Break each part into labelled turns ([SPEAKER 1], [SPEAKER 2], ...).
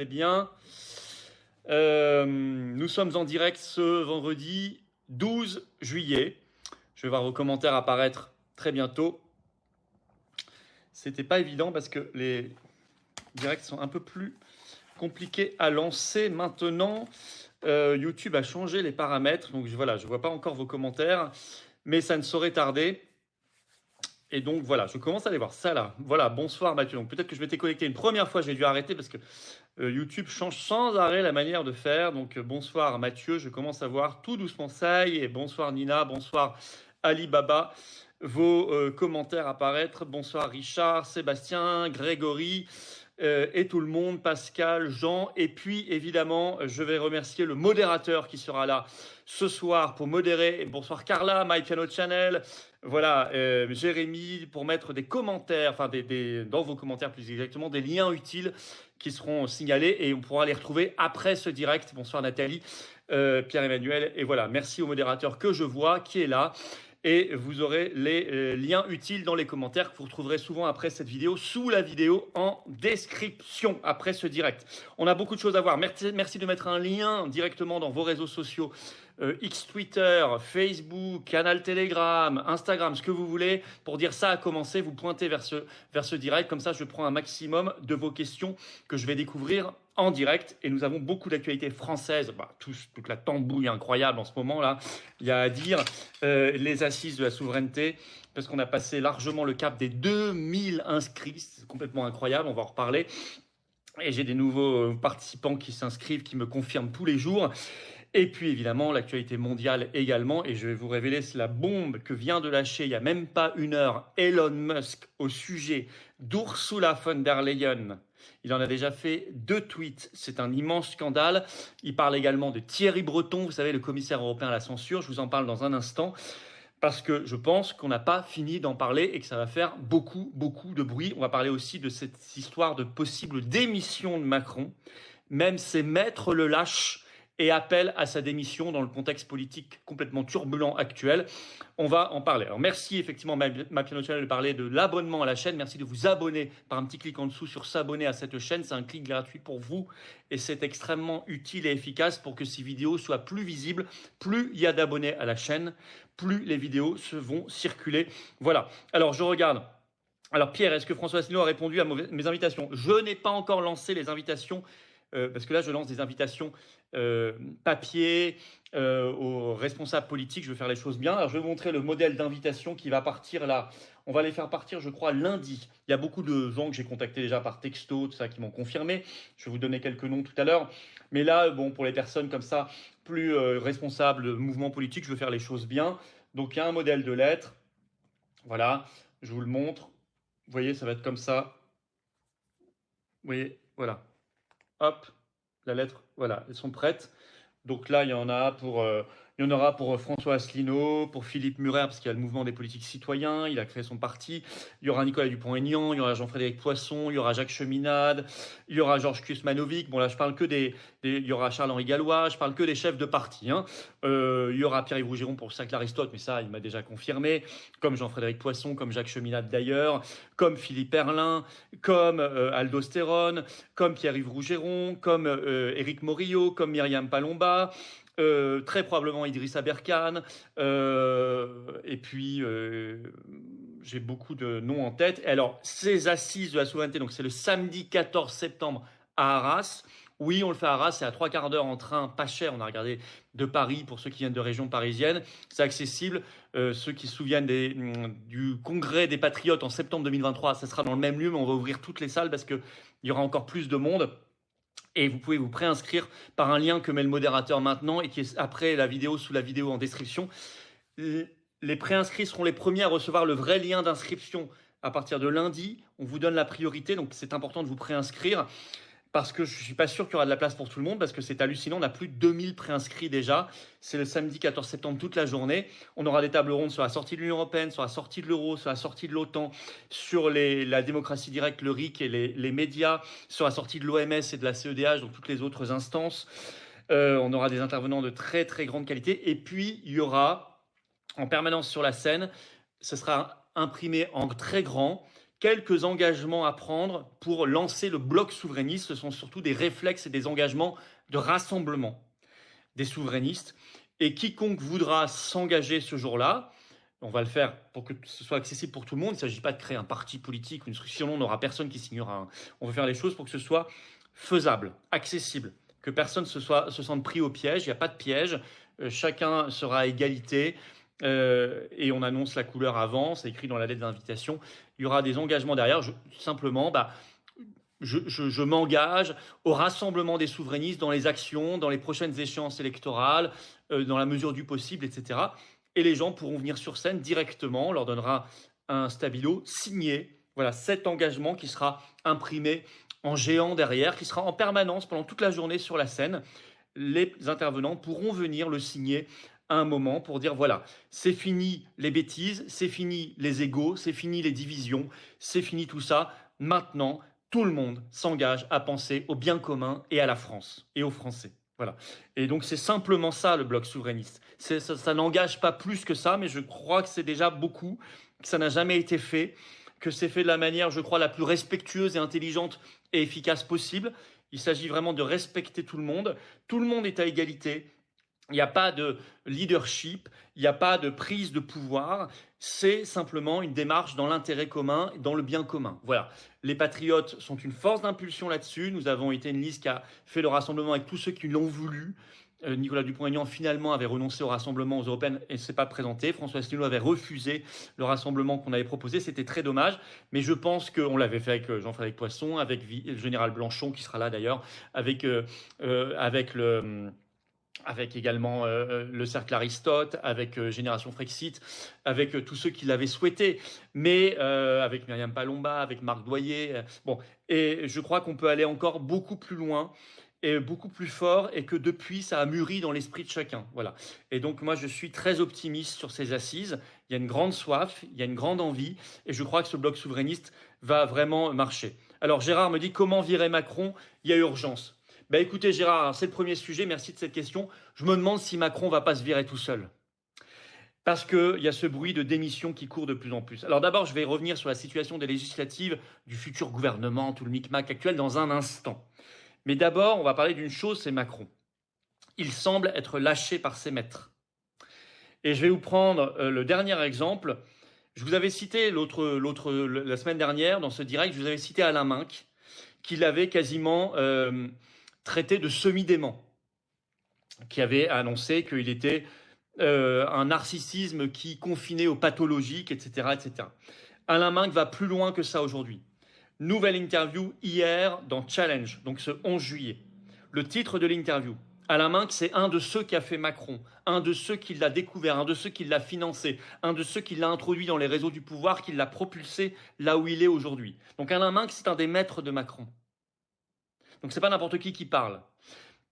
[SPEAKER 1] allez bien. Nous sommes en direct ce vendredi 12 juillet. Je vais voir vos commentaires apparaître très bientôt. C'était pas évident parce que les directs sont un peu plus compliqués à lancer maintenant. YouTube a changé les paramètres, donc voilà, je vois pas encore vos commentaires, mais ça ne saurait tarder. Et donc voilà, je commence à aller voir ça là. Voilà, bonsoir Mathieu. Donc peut-être que je m'étais connecté une première fois, j'ai dû arrêter parce que YouTube change sans arrêt la manière de faire. Donc bonsoir Mathieu, je commence à voir tout doucement ça. Et bonsoir Nina, bonsoir Alibaba. Vos commentaires apparaître. Bonsoir Richard, Sébastien, Grégory. Et tout le monde, Pascal, Jean, et puis évidemment, je vais remercier le modérateur qui sera là ce soir pour modérer. Et bonsoir Carla, My Piano Channel, voilà, Jérémy, pour mettre des commentaires, enfin dans vos commentaires plus exactement, des liens utiles qui seront signalés et on pourra les retrouver après ce direct. Bonsoir Nathalie, Pierre-Emmanuel, et voilà, merci au modérateur que je vois qui est là. Et vous aurez les liens utiles dans les commentaires que vous retrouverez souvent après cette vidéo, sous la vidéo en description, après ce direct. On a beaucoup de choses à voir. Merci de mettre un lien directement dans vos réseaux sociaux, X Twitter, Facebook, canal Telegram, Instagram, ce que vous voulez, pour dire ça a commencé, vous pointez vers ce direct. Comme ça, je prends un maximum de vos questions que je vais découvrir en direct. Et nous avons beaucoup d'actualités françaises, toute la tambouille incroyable en ce moment là, il y a à dire, les assises de la souveraineté, parce qu'on a passé largement le cap des 2000 inscrits, c'est complètement incroyable, on va en reparler. Et j'ai des nouveaux participants qui s'inscrivent, qui me confirment tous les jours. Et puis évidemment l'actualité mondiale également, et je vais vous révéler la bombe que vient de lâcher il n'y a même pas une heure Elon Musk au sujet d'Ursula von der Leyen. Il en a déjà fait 2 tweets, c'est un immense scandale. Il parle également de Thierry Breton, vous savez, le commissaire européen à la censure, je vous en parle dans un instant, parce que je pense qu'on n'a pas fini d'en parler et que ça va faire beaucoup de bruit. On va parler aussi de cette histoire de possible démission de Macron. Même ses maîtres le lâchent et appelle à sa démission dans le contexte politique complètement turbulent actuel. On va en parler. Alors merci effectivement ma Piano Channel de parler de l'abonnement à la chaîne. Merci de vous abonner par un petit clic en dessous sur s'abonner à cette chaîne. C'est un clic gratuit pour vous et c'est extrêmement utile et efficace pour que ces vidéos soient plus visibles. Plus il y a d'abonnés à la chaîne, plus les vidéos se vont circuler. Voilà. Alors je regarde. Alors Pierre, est-ce que François Asselineau a répondu à mes invitations? Je n'ai pas encore lancé les invitations. Parce que là, je lance des invitations papier aux responsables politiques. Je veux faire les choses bien. Alors, je vais vous montrer le modèle d'invitation qui va partir là. On va les faire partir, je crois, lundi. Il y a beaucoup de gens que j'ai contactés déjà par texto, tout ça, qui m'ont confirmé. Je vais vous donner quelques noms tout à l'heure. Mais là, bon, pour les personnes comme ça, plus responsables de mouvements politiques, je veux faire les choses bien. Donc, il y a un modèle de lettre. Voilà, je vous le montre. Vous voyez, ça va être comme ça. Vous voyez, voilà. Hop, la lettre, voilà, elles sont prêtes. Donc là, il y en aura pour François Asselineau, pour Philippe Murer, parce qu'il y a le mouvement des politiques citoyens, il a créé son parti. Il y aura Nicolas Dupont-Aignan, il y aura Jean-Frédéric Poisson, il y aura Jacques Cheminade, il y aura Georges Kusmanovic. Bon là, je parle que il y aura Charles-Henri Gallois, je parle que des chefs de parti. Il y aura Pierre-Yves Rougiron pour le Cercle Aristote, mais ça, il m'a déjà confirmé. Comme Jean-Frédéric Poisson, comme Jacques Cheminade d'ailleurs, comme Philippe Herlin, comme Aldostérone, comme Pierre-Yves Rougiron, comme Éric Morillo, comme Myriam Palomba. Très probablement Idrissa Berkane, et puis j'ai beaucoup de noms en tête. Et alors, ces assises de la souveraineté, donc c'est le samedi 14 septembre à Arras. Oui, on le fait à Arras, c'est à 3/4 d'heure en train, pas cher. On a regardé de Paris pour ceux qui viennent de région parisienne. C'est accessible. Ceux qui se souviennent du congrès des patriotes en septembre 2023, ça sera dans le même lieu, mais on va ouvrir toutes les salles parce qu'il y aura encore plus de monde. Et vous pouvez vous préinscrire par un lien que met le modérateur maintenant et qui est après la vidéo, sous la vidéo en description. Les préinscrits seront les premiers à recevoir le vrai lien d'inscription à partir de lundi. On vous donne la priorité, donc c'est important de vous préinscrire parce que je ne suis pas sûr qu'il y aura de la place pour tout le monde, parce que c'est hallucinant, on a plus de 2000 préinscrits déjà. C'est le samedi 14 septembre toute la journée. On aura des tables rondes sur la sortie de l'Union européenne, sur la sortie de l'euro, sur la sortie de l'OTAN, sur la démocratie directe, le RIC et les médias, sur la sortie de l'OMS et de la CEDH, donc toutes les autres instances. On aura des intervenants de très très grande qualité. Et puis, il y aura en permanence sur la scène, ce sera imprimé en très grand, quelques engagements à prendre pour lancer le bloc souverainiste. Ce sont surtout des réflexes et des engagements de rassemblement des souverainistes. Et quiconque voudra s'engager ce jour-là, on va le faire pour que ce soit accessible pour tout le monde. Il ne s'agit pas de créer un parti politique, sinon on n'aura personne qui signera. On veut faire les choses pour que ce soit faisable, accessible, que personne se sente pris au piège. Il n'y a pas de piège, chacun sera à égalité. Et on annonce la couleur avant, c'est écrit dans la lettre d'invitation. Il y aura des engagements derrière. Simplement, je m'engage au rassemblement des souverainistes dans les actions, dans les prochaines échéances électorales, dans la mesure du possible, etc. Et les gens pourront venir sur scène directement, on leur donnera un stabilo signé. Voilà, cet engagement qui sera imprimé en géant derrière, qui sera en permanence pendant toute la journée sur la scène. Les intervenants pourront venir le signer à un moment pour dire voilà, c'est fini les bêtises, c'est fini les égos, c'est fini les divisions, c'est fini tout ça. Maintenant, tout le monde s'engage à penser au bien commun et à la France et aux Français. Voilà. Et donc c'est simplement ça le bloc souverainiste. Ça n'engage pas plus que ça, mais je crois que c'est déjà beaucoup, que ça n'a jamais été fait, que c'est fait de la manière, je crois, la plus respectueuse et intelligente et efficace possible. Il s'agit vraiment de respecter tout le monde. Tout le monde est à égalité. Il n'y a pas de leadership, il n'y a pas de prise de pouvoir, c'est simplement une démarche dans l'intérêt commun, dans le bien commun. Voilà, les patriotes sont une force d'impulsion là-dessus, nous avons été une liste qui a fait le rassemblement avec tous ceux qui l'ont voulu. Nicolas Dupont-Aignan finalement avait renoncé au rassemblement aux européennes et ne s'est pas présenté. François Asselineau avait refusé le rassemblement qu'on avait proposé, c'était très dommage, mais je pense qu'on l'avait fait avec Jean-Frédéric Poisson, avec le général Blanchon qui sera là d'ailleurs, avec également le Cercle Aristote, avec Génération Frexit, avec tous ceux qui l'avaient souhaité, mais avec Myriam Palomba, avec Marc Doyer. Bon, et je crois qu'on peut aller encore beaucoup plus loin et beaucoup plus fort, et que depuis, ça a mûri dans l'esprit de chacun. Voilà. Et donc, moi, je suis très optimiste sur ces assises. Il y a une grande soif, il y a une grande envie, et je crois que ce bloc souverainiste va vraiment marcher. Alors, Gérard me dit, comment virer Macron? Il y a urgence. Écoutez Gérard, c'est le premier sujet, merci de cette question. Je me demande si Macron ne va pas se virer tout seul. Parce qu'il y a ce bruit de démission qui court de plus en plus. Alors d'abord, je vais revenir sur la situation des législatives, du futur gouvernement, tout le micmac actuel dans un instant. Mais d'abord, on va parler d'une chose, c'est Macron. Il semble être lâché par ses maîtres. Et je vais vous prendre le dernier exemple. Je vous avais cité la semaine dernière, dans ce direct, je vous avais cité Alain Minc, qu'il avait quasiment traité de semi-dément, qui avait annoncé qu'il était un narcissisme qui confinait au pathologique, etc., etc. Alain Minc va plus loin que ça aujourd'hui. Nouvelle interview hier dans Challenge, donc ce 11 juillet. Le titre de l'interview, Alain Minc, c'est un de ceux qui a fait Macron, un de ceux qui l'a découvert, un de ceux qui l'a financé, un de ceux qui l'a introduit dans les réseaux du pouvoir, qui l'a propulsé là où il est aujourd'hui. Donc Alain Minc, c'est un des maîtres de Macron. Donc c'est pas n'importe qui parle.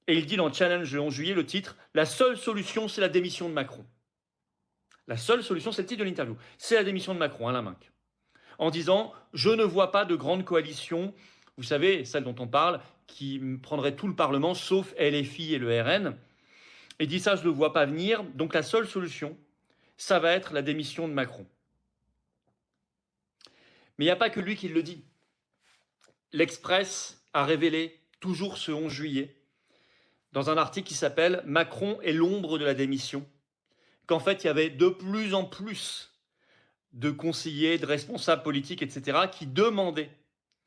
[SPEAKER 1] Et il dit dans Challenge le 11 juillet, le titre, la seule solution, c'est la démission de Macron. La seule solution, c'est le titre de l'interview, c'est la démission de Macron, Alain Minc. En disant, je ne vois pas de grande coalition, vous savez, celle dont on parle, qui prendrait tout le Parlement, sauf LFI et le RN. Et dit ça, je ne le vois pas venir, donc la seule solution, ça va être la démission de Macron. Mais il n'y a pas que lui qui le dit. L'Express a révélé, toujours ce 11 juillet, dans un article qui s'appelle « Macron est l'ombre de la démission », qu'en fait, il y avait de plus en plus de conseillers, de responsables politiques, etc., qui demandaient.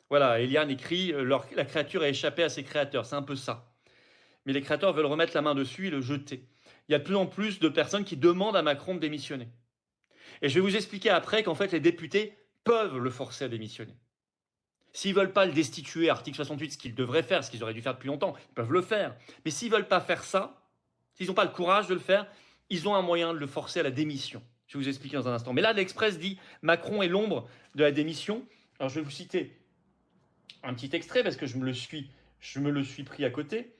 [SPEAKER 1] Voilà, Eliane écrit « La créature a échappé à ses créateurs », c'est un peu ça. Mais les créateurs veulent remettre la main dessus et le jeter. Il y a de plus en plus de personnes qui demandent à Macron de démissionner. Et je vais vous expliquer après qu'en fait, les députés peuvent le forcer à démissionner. S'ils ne veulent pas le destituer, article 68, ce qu'ils devraient faire, ce qu'ils auraient dû faire depuis longtemps, ils peuvent le faire. Mais s'ils ne veulent pas faire ça, s'ils n'ont pas le courage de le faire, ils ont un moyen de le forcer à la démission. Je vais vous expliquer dans un instant. Mais là, l'Express dit « Macron est l'ombre de la démission ». Alors, je vais vous citer un petit extrait parce que je me le suis pris à côté.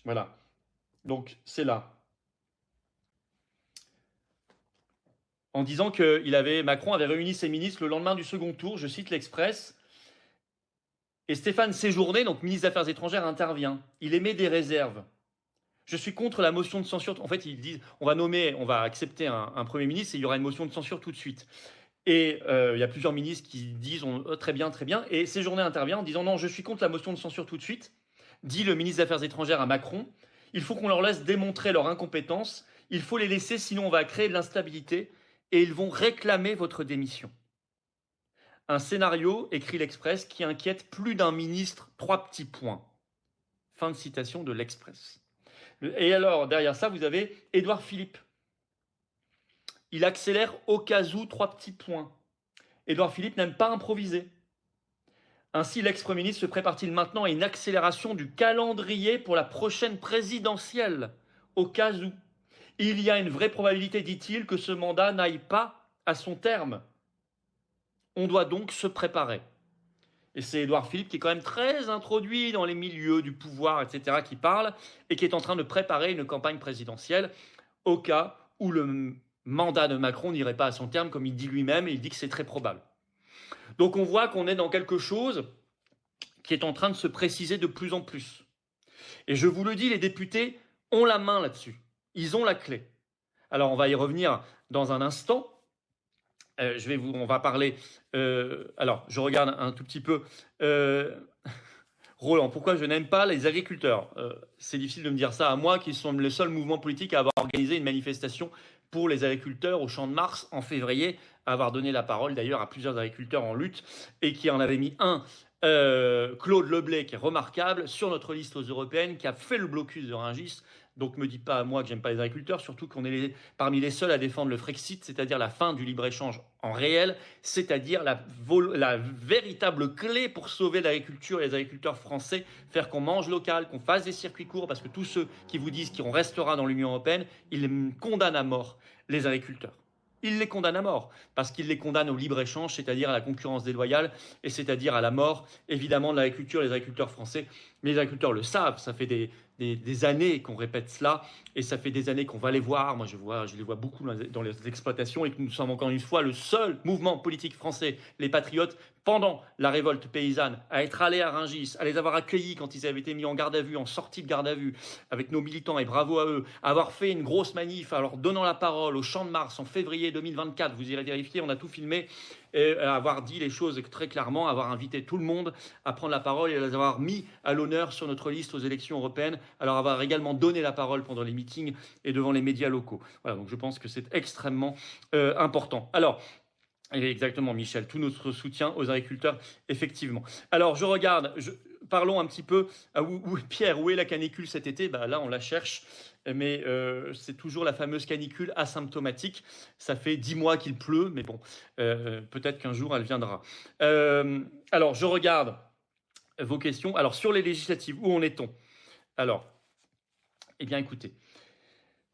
[SPEAKER 1] Voilà. Donc, c'est là. En disant que Macron avait réuni ses ministres le lendemain du second tour, je cite l'Express, et Stéphane Séjourné, donc ministre des Affaires étrangères, intervient. Il émet des réserves. Je suis contre la motion de censure. En fait, ils disent on va accepter un Premier ministre et il y aura une motion de censure tout de suite. Et il y a plusieurs ministres qui disent très bien, très bien. Et Séjourné intervient en disant non, je suis contre la motion de censure tout de suite, dit le ministre des Affaires étrangères à Macron. Il faut qu'on leur laisse démontrer leur incompétence. Il faut les laisser, sinon on va créer de l'instabilité et ils vont réclamer votre démission. Un scénario, écrit l'Express, qui inquiète plus d'un ministre, 3 petits points. Fin de citation de l'Express. Et alors, derrière ça, vous avez Édouard Philippe. Il accélère au cas où, 3 petits points. Édouard Philippe n'aime pas improviser. Ainsi, l'ex-premier ministre se prépare-t-il maintenant à une accélération du calendrier pour la prochaine présidentielle, au cas où. Il y a une vraie probabilité, dit-il, que ce mandat n'aille pas à son terme. On doit donc se préparer. Et c'est Édouard Philippe qui est quand même très introduit dans les milieux du pouvoir, etc., qui parle et qui est en train de préparer une campagne présidentielle au cas où le mandat de Macron n'irait pas à son terme, comme il dit lui-même, et il dit que c'est très probable. Donc on voit qu'on est dans quelque chose qui est en train de se préciser de plus en plus. Et je vous le dis, les députés ont la main là-dessus. Ils ont la clé. Alors on va y revenir dans un instant. On va parler. Alors, je regarde un tout petit peu. Roland, pourquoi je n'aime pas les agriculteurs? C'est difficile de me dire ça à moi, qui sont les seuls mouvements politiques à avoir organisé une manifestation pour les agriculteurs au Champ de Mars en février, à avoir donné la parole d'ailleurs à plusieurs agriculteurs en lutte et qui en avait mis un, Claude Leblay, qui est remarquable, sur notre liste aux européennes, qui a fait le blocus de Rungis. Donc ne me dites pas à moi que j'aime pas les agriculteurs, surtout qu'on est parmi les seuls à défendre le Frexit, c'est-à-dire la fin du libre-échange en réel, c'est-à-dire la véritable clé pour sauver l'agriculture et les agriculteurs français, faire qu'on mange local, qu'on fasse des circuits courts, parce que tous ceux qui vous disent qu'on restera dans l'Union européenne, ils condamnent à mort les agriculteurs. Il les condamne à mort, parce qu'il les condamne au libre-échange, c'est-à-dire à la concurrence déloyale, et c'est-à-dire à la mort, évidemment, de l'agriculture, les agriculteurs français. Mais les agriculteurs le savent, ça fait des années qu'on répète cela, et ça fait des années qu'on va les voir. Moi, je les vois beaucoup dans les exploitations, et que nous sommes encore une fois le seul mouvement politique français, les Patriotes, pendant la révolte paysanne, à être allés à Rungis, à les avoir accueillis quand ils avaient été mis en garde à vue, en sortie de garde à vue, avec nos militants, et bravo à eux, à avoir fait une grosse manif, à leur donnant la parole au Champ de Mars en février 2024, vous irez vérifier, on a tout filmé, et avoir dit les choses très clairement, avoir invité tout le monde à prendre la parole et les avoir mis à l'honneur sur notre liste aux élections européennes, alors avoir également donné la parole pendant les meetings et devant les médias locaux. Voilà, donc je pense que c'est extrêmement important. Alors, exactement, Michel, tout notre soutien aux agriculteurs, effectivement. Alors, je regarde, parlons un petit peu, Pierre, où est la canicule cet été? Là, on la cherche, mais c'est toujours la fameuse canicule asymptomatique. Ça fait 10 mois qu'il pleut, mais bon, peut-être qu'un jour, elle viendra. Alors, je regarde vos questions. Alors, sur les législatives, où en est-on? Alors, eh bien, écoutez,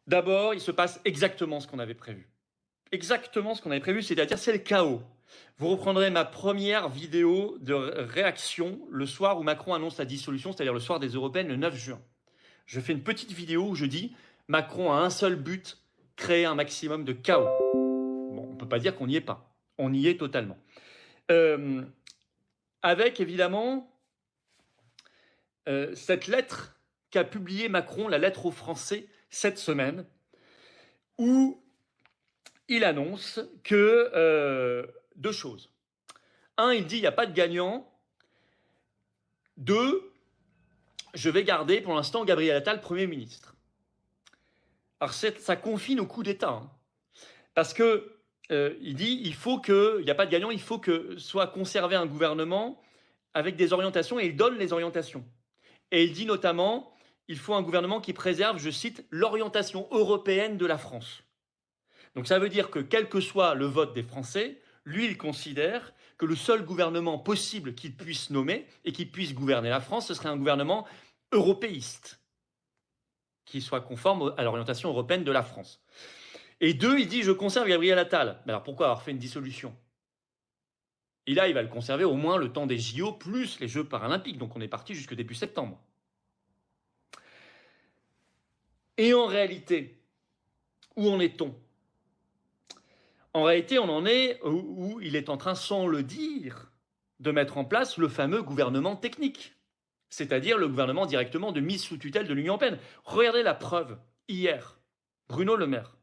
[SPEAKER 1] d'abord, il se passe exactement ce qu'on avait prévu. Exactement ce qu'on avait prévu, c'est-à-dire c'est le chaos. Vous reprendrez ma première vidéo de réaction le soir où Macron annonce la dissolution, c'est-à-dire le soir des européennes, le 9 juin. Je fais une petite vidéo où je dis Macron a un seul but, créer un maximum de chaos. Bon, on ne peut pas dire qu'on n'y est pas. On y est totalement. Avec évidemment cette lettre qu'a publiée Macron, la lettre aux Français, cette semaine, où il annonce que 2 choses. 1, il dit il n'y a pas de gagnant. 2, je vais garder pour l'instant Gabriel Attal Premier ministre. Alors ça confine au coup d'État. Hein, parce que il dit il n'y a pas de gagnant, il faut que soit conservé un gouvernement avec des orientations, et il donne les orientations. Et il dit notamment il faut un gouvernement qui préserve, je cite, l'orientation européenne de la France. Donc ça veut dire que quel que soit le vote des Français, lui, il considère que le seul gouvernement possible qu'il puisse nommer et qui puisse gouverner la France, ce serait un gouvernement européiste, qui soit conforme à l'orientation européenne de la France. Et 2, il dit « je conserve Gabriel Attal ». Mais alors pourquoi avoir fait une dissolution? Et là, il va le conserver au moins le temps des JO, plus les Jeux paralympiques. Donc on est parti jusque début septembre. Et en réalité, où en est-on? En réalité, on en est où il est en train, sans le dire, de mettre en place le fameux gouvernement technique, c'est-à-dire le gouvernement directement de mise sous tutelle de l'Union européenne. Regardez la preuve. Hier, Bruno Le Maire,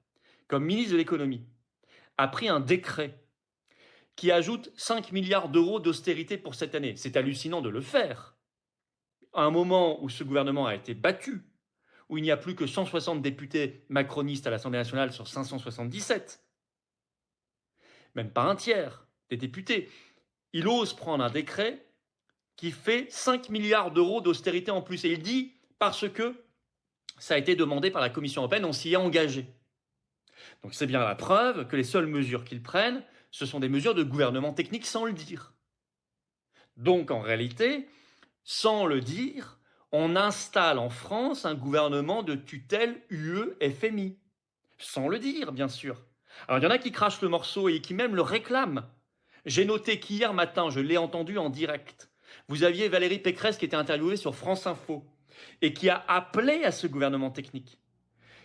[SPEAKER 1] comme ministre de l'économie, a pris un décret qui ajoute 5 milliards d'euros d'austérité pour cette année. C'est hallucinant de le faire. À un moment où ce gouvernement a été battu, où il n'y a plus que 160 députés macronistes à l'Assemblée nationale sur 577, même pas un tiers des députés, il ose prendre un décret qui fait 5 milliards d'euros d'austérité en plus. Et il dit parce que ça a été demandé par la Commission européenne, on s'y est engagé. Donc c'est bien la preuve que les seules mesures qu'ils prennent, ce sont des mesures de gouvernement technique sans le dire. Donc en réalité, sans le dire, on installe en France un gouvernement de tutelle UE-FMI. Sans le dire, bien sûr. Alors il y en a qui crachent le morceau et qui même le réclament. J'ai noté qu'hier matin, je l'ai entendu en direct, vous aviez Valérie Pécresse qui était interviewée sur France Info et qui a appelé à ce gouvernement technique,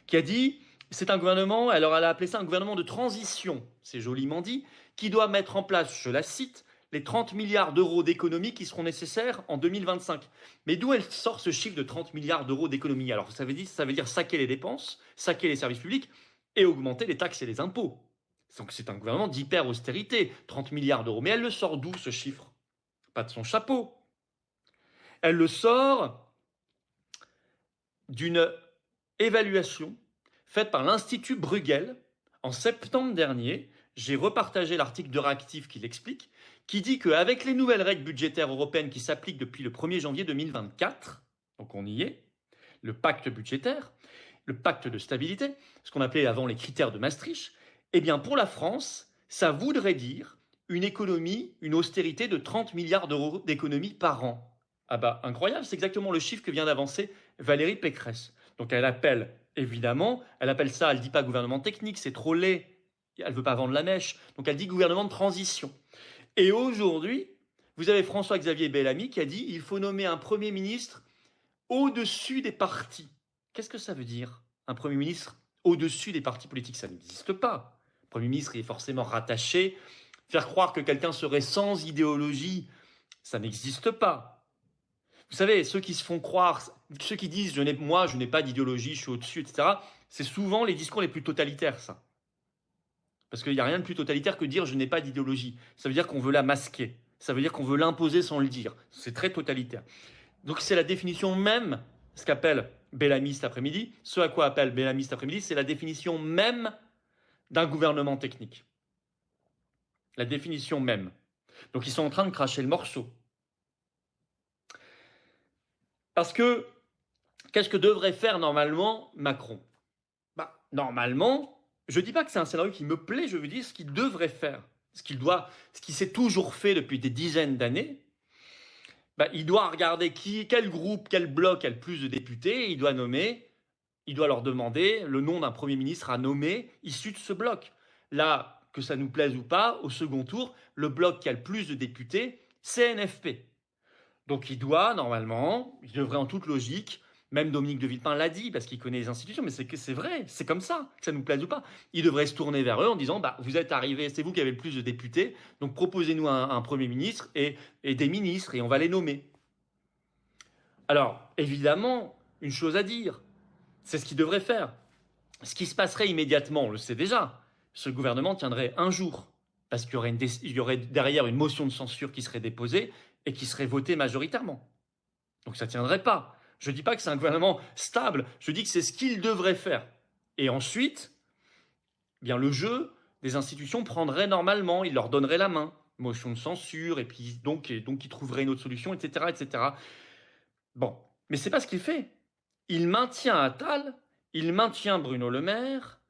[SPEAKER 1] qui a dit, c'est un gouvernement, alors elle a appelé ça un gouvernement de transition, c'est joliment dit, qui doit mettre en place, je la cite, les 30 milliards d'euros d'économies qui seront nécessaires en 2025. Mais d'où elle sort ce chiffre de 30 milliards d'euros d'économies? Alors ça veut dire saquer les dépenses, saquer les services publics et augmenter les taxes et les impôts. Donc c'est un gouvernement d'hyper-austérité, 30 milliards d'euros. Mais elle le sort d'où ce chiffre? Pas de son chapeau. Elle le sort d'une évaluation faite par l'Institut Bruegel en septembre dernier. J'ai repartagé l'article de Réactif qui l'explique, qui dit qu'avec les nouvelles règles budgétaires européennes qui s'appliquent depuis le 1er janvier 2024, donc on y est, le pacte budgétaire, le pacte de stabilité, ce qu'on appelait avant les critères de Maastricht, eh bien pour la France, ça voudrait dire une économie, une austérité de 30 milliards d'euros d'économie par an. Ah bah incroyable, c'est exactement le chiffre que vient d'avancer Valérie Pécresse. Donc elle appelle, évidemment, elle appelle ça, elle ne dit pas gouvernement technique, c'est trop laid, elle ne veut pas vendre la mèche, donc elle dit gouvernement de transition. Et aujourd'hui, vous avez François-Xavier Bellamy qui a dit il faut nommer un Premier ministre au-dessus des partis. Qu'est-ce que ça veut dire, un Premier ministre au-dessus des partis politiques? Ça n'existe pas. Le Premier ministre est forcément rattaché. Faire croire que quelqu'un serait sans idéologie, ça n'existe pas. Vous savez, ceux qui se font croire, ceux qui disent moi je n'ai pas d'idéologie, je suis au-dessus, etc., c'est souvent les discours les plus totalitaires, ça. Parce qu'il n'y a rien de plus totalitaire que dire je n'ai pas d'idéologie. Ça veut dire qu'on veut la masquer. Ça veut dire qu'on veut l'imposer sans le dire. C'est très totalitaire. Donc c'est la définition même, ce qu'appelle Bellamy cet après-midi, ce à quoi appelle Bellamy cet après-midi, c'est la définition même d'un gouvernement technique. La définition même. Donc ils sont en train de cracher le morceau. Parce que, qu'est-ce que devrait faire normalement Macron? Normalement, je ne dis pas que c'est un scénario qui me plaît, je veux dire ce qu'il devrait faire. Ce qu'il s'est toujours fait depuis des dizaines d'années. Il doit regarder quel groupe, quel bloc a le plus de députés, il doit leur demander le nom d'un Premier ministre à nommer issu de ce bloc. Là, que ça nous plaise ou pas, au second tour, le bloc qui a le plus de députés, c'est NFP. Donc il devrait en toute logique, même Dominique de Villepin l'a dit parce qu'il connaît les institutions, mais c'est vrai, c'est comme ça, que ça nous plaise ou pas. Il devrait se tourner vers eux en disant vous êtes arrivés, c'est vous qui avez le plus de députés, donc proposez-nous un Premier ministre et des ministres et on va les nommer. Alors évidemment, une chose à dire, c'est ce qu'il devrait faire. Ce qui se passerait immédiatement, on le sait déjà, ce gouvernement tiendrait un jour parce qu'il y aurait derrière une motion de censure qui serait déposée et qui serait votée majoritairement. Donc ça ne tiendrait pas. Je ne dis pas que c'est un gouvernement stable, je dis que c'est ce qu'il devrait faire. Et ensuite, bien le jeu des institutions prendrait normalement, il leur donnerait la main, motion de censure, et puis donc il trouverait une autre solution, etc., etc. Bon, mais c'est pas ce qu'il fait. Il maintient Attal, il maintient Bruno Le Maire,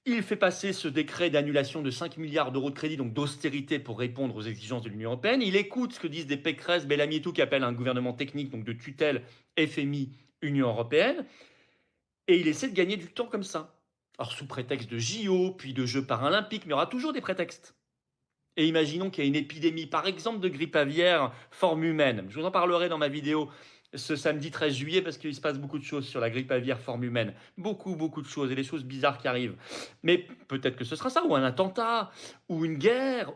[SPEAKER 1] il fait passer ce décret d'annulation de 5 milliards d'euros de crédit, donc d'austérité pour répondre aux exigences de l'Union européenne. Il écoute ce que disent des Pécresse, Bellamy et tout, qui appellent un gouvernement technique, donc de tutelle FMI, Union européenne. Et il essaie de gagner du temps comme ça. Alors sous prétexte de JO, puis de Jeux paralympiques, mais il y aura toujours des prétextes. Et imaginons qu'il y a une épidémie, par exemple de grippe aviaire, forme humaine. Je vous en parlerai dans ma vidéo ce samedi 13 juillet parce qu'il se passe beaucoup de choses sur la grippe aviaire forme humaine. Beaucoup de choses et des choses bizarres qui arrivent. Mais peut-être que ce sera ça, ou un attentat, ou une guerre.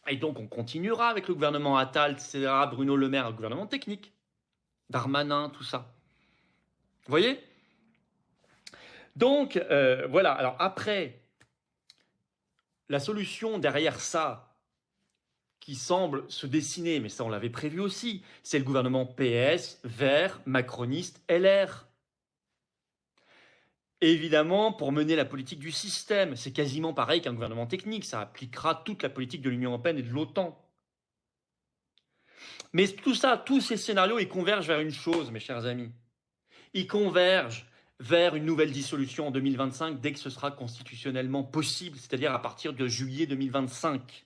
[SPEAKER 1] Et donc on continuera avec le gouvernement Attal, etc., Bruno Le Maire, un gouvernement technique. Darmanin, tout ça. Vous voyez? Donc voilà, alors après, la solution derrière ça, qui semble se dessiner, mais ça on l'avait prévu aussi, c'est le gouvernement PS, Verts, macroniste, LR. Et évidemment, pour mener la politique du système, c'est quasiment pareil qu'un gouvernement technique, ça appliquera toute la politique de l'Union européenne et de l'OTAN. Mais tout ça, tous ces scénarios, ils convergent vers une chose, mes chers amis. Ils convergent vers une nouvelle dissolution en 2025 dès que ce sera constitutionnellement possible, c'est-à-dire à partir de juillet 2025.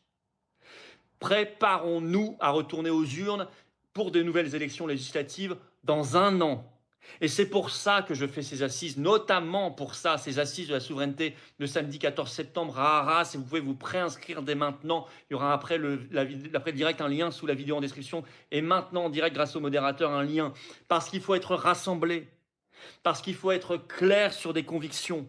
[SPEAKER 1] Préparons-nous à retourner aux urnes pour de nouvelles élections législatives dans 1 an. Et c'est pour ça que je fais ces assises, notamment pour ça, ces assises de la souveraineté de samedi 14 septembre à Arras. Et vous pouvez vous préinscrire dès maintenant. Il y aura après le direct un lien sous la vidéo en description. Et maintenant, en direct, grâce au modérateur, un lien. Parce qu'il faut être rassemblé. Parce qu'il faut être clair sur des convictions.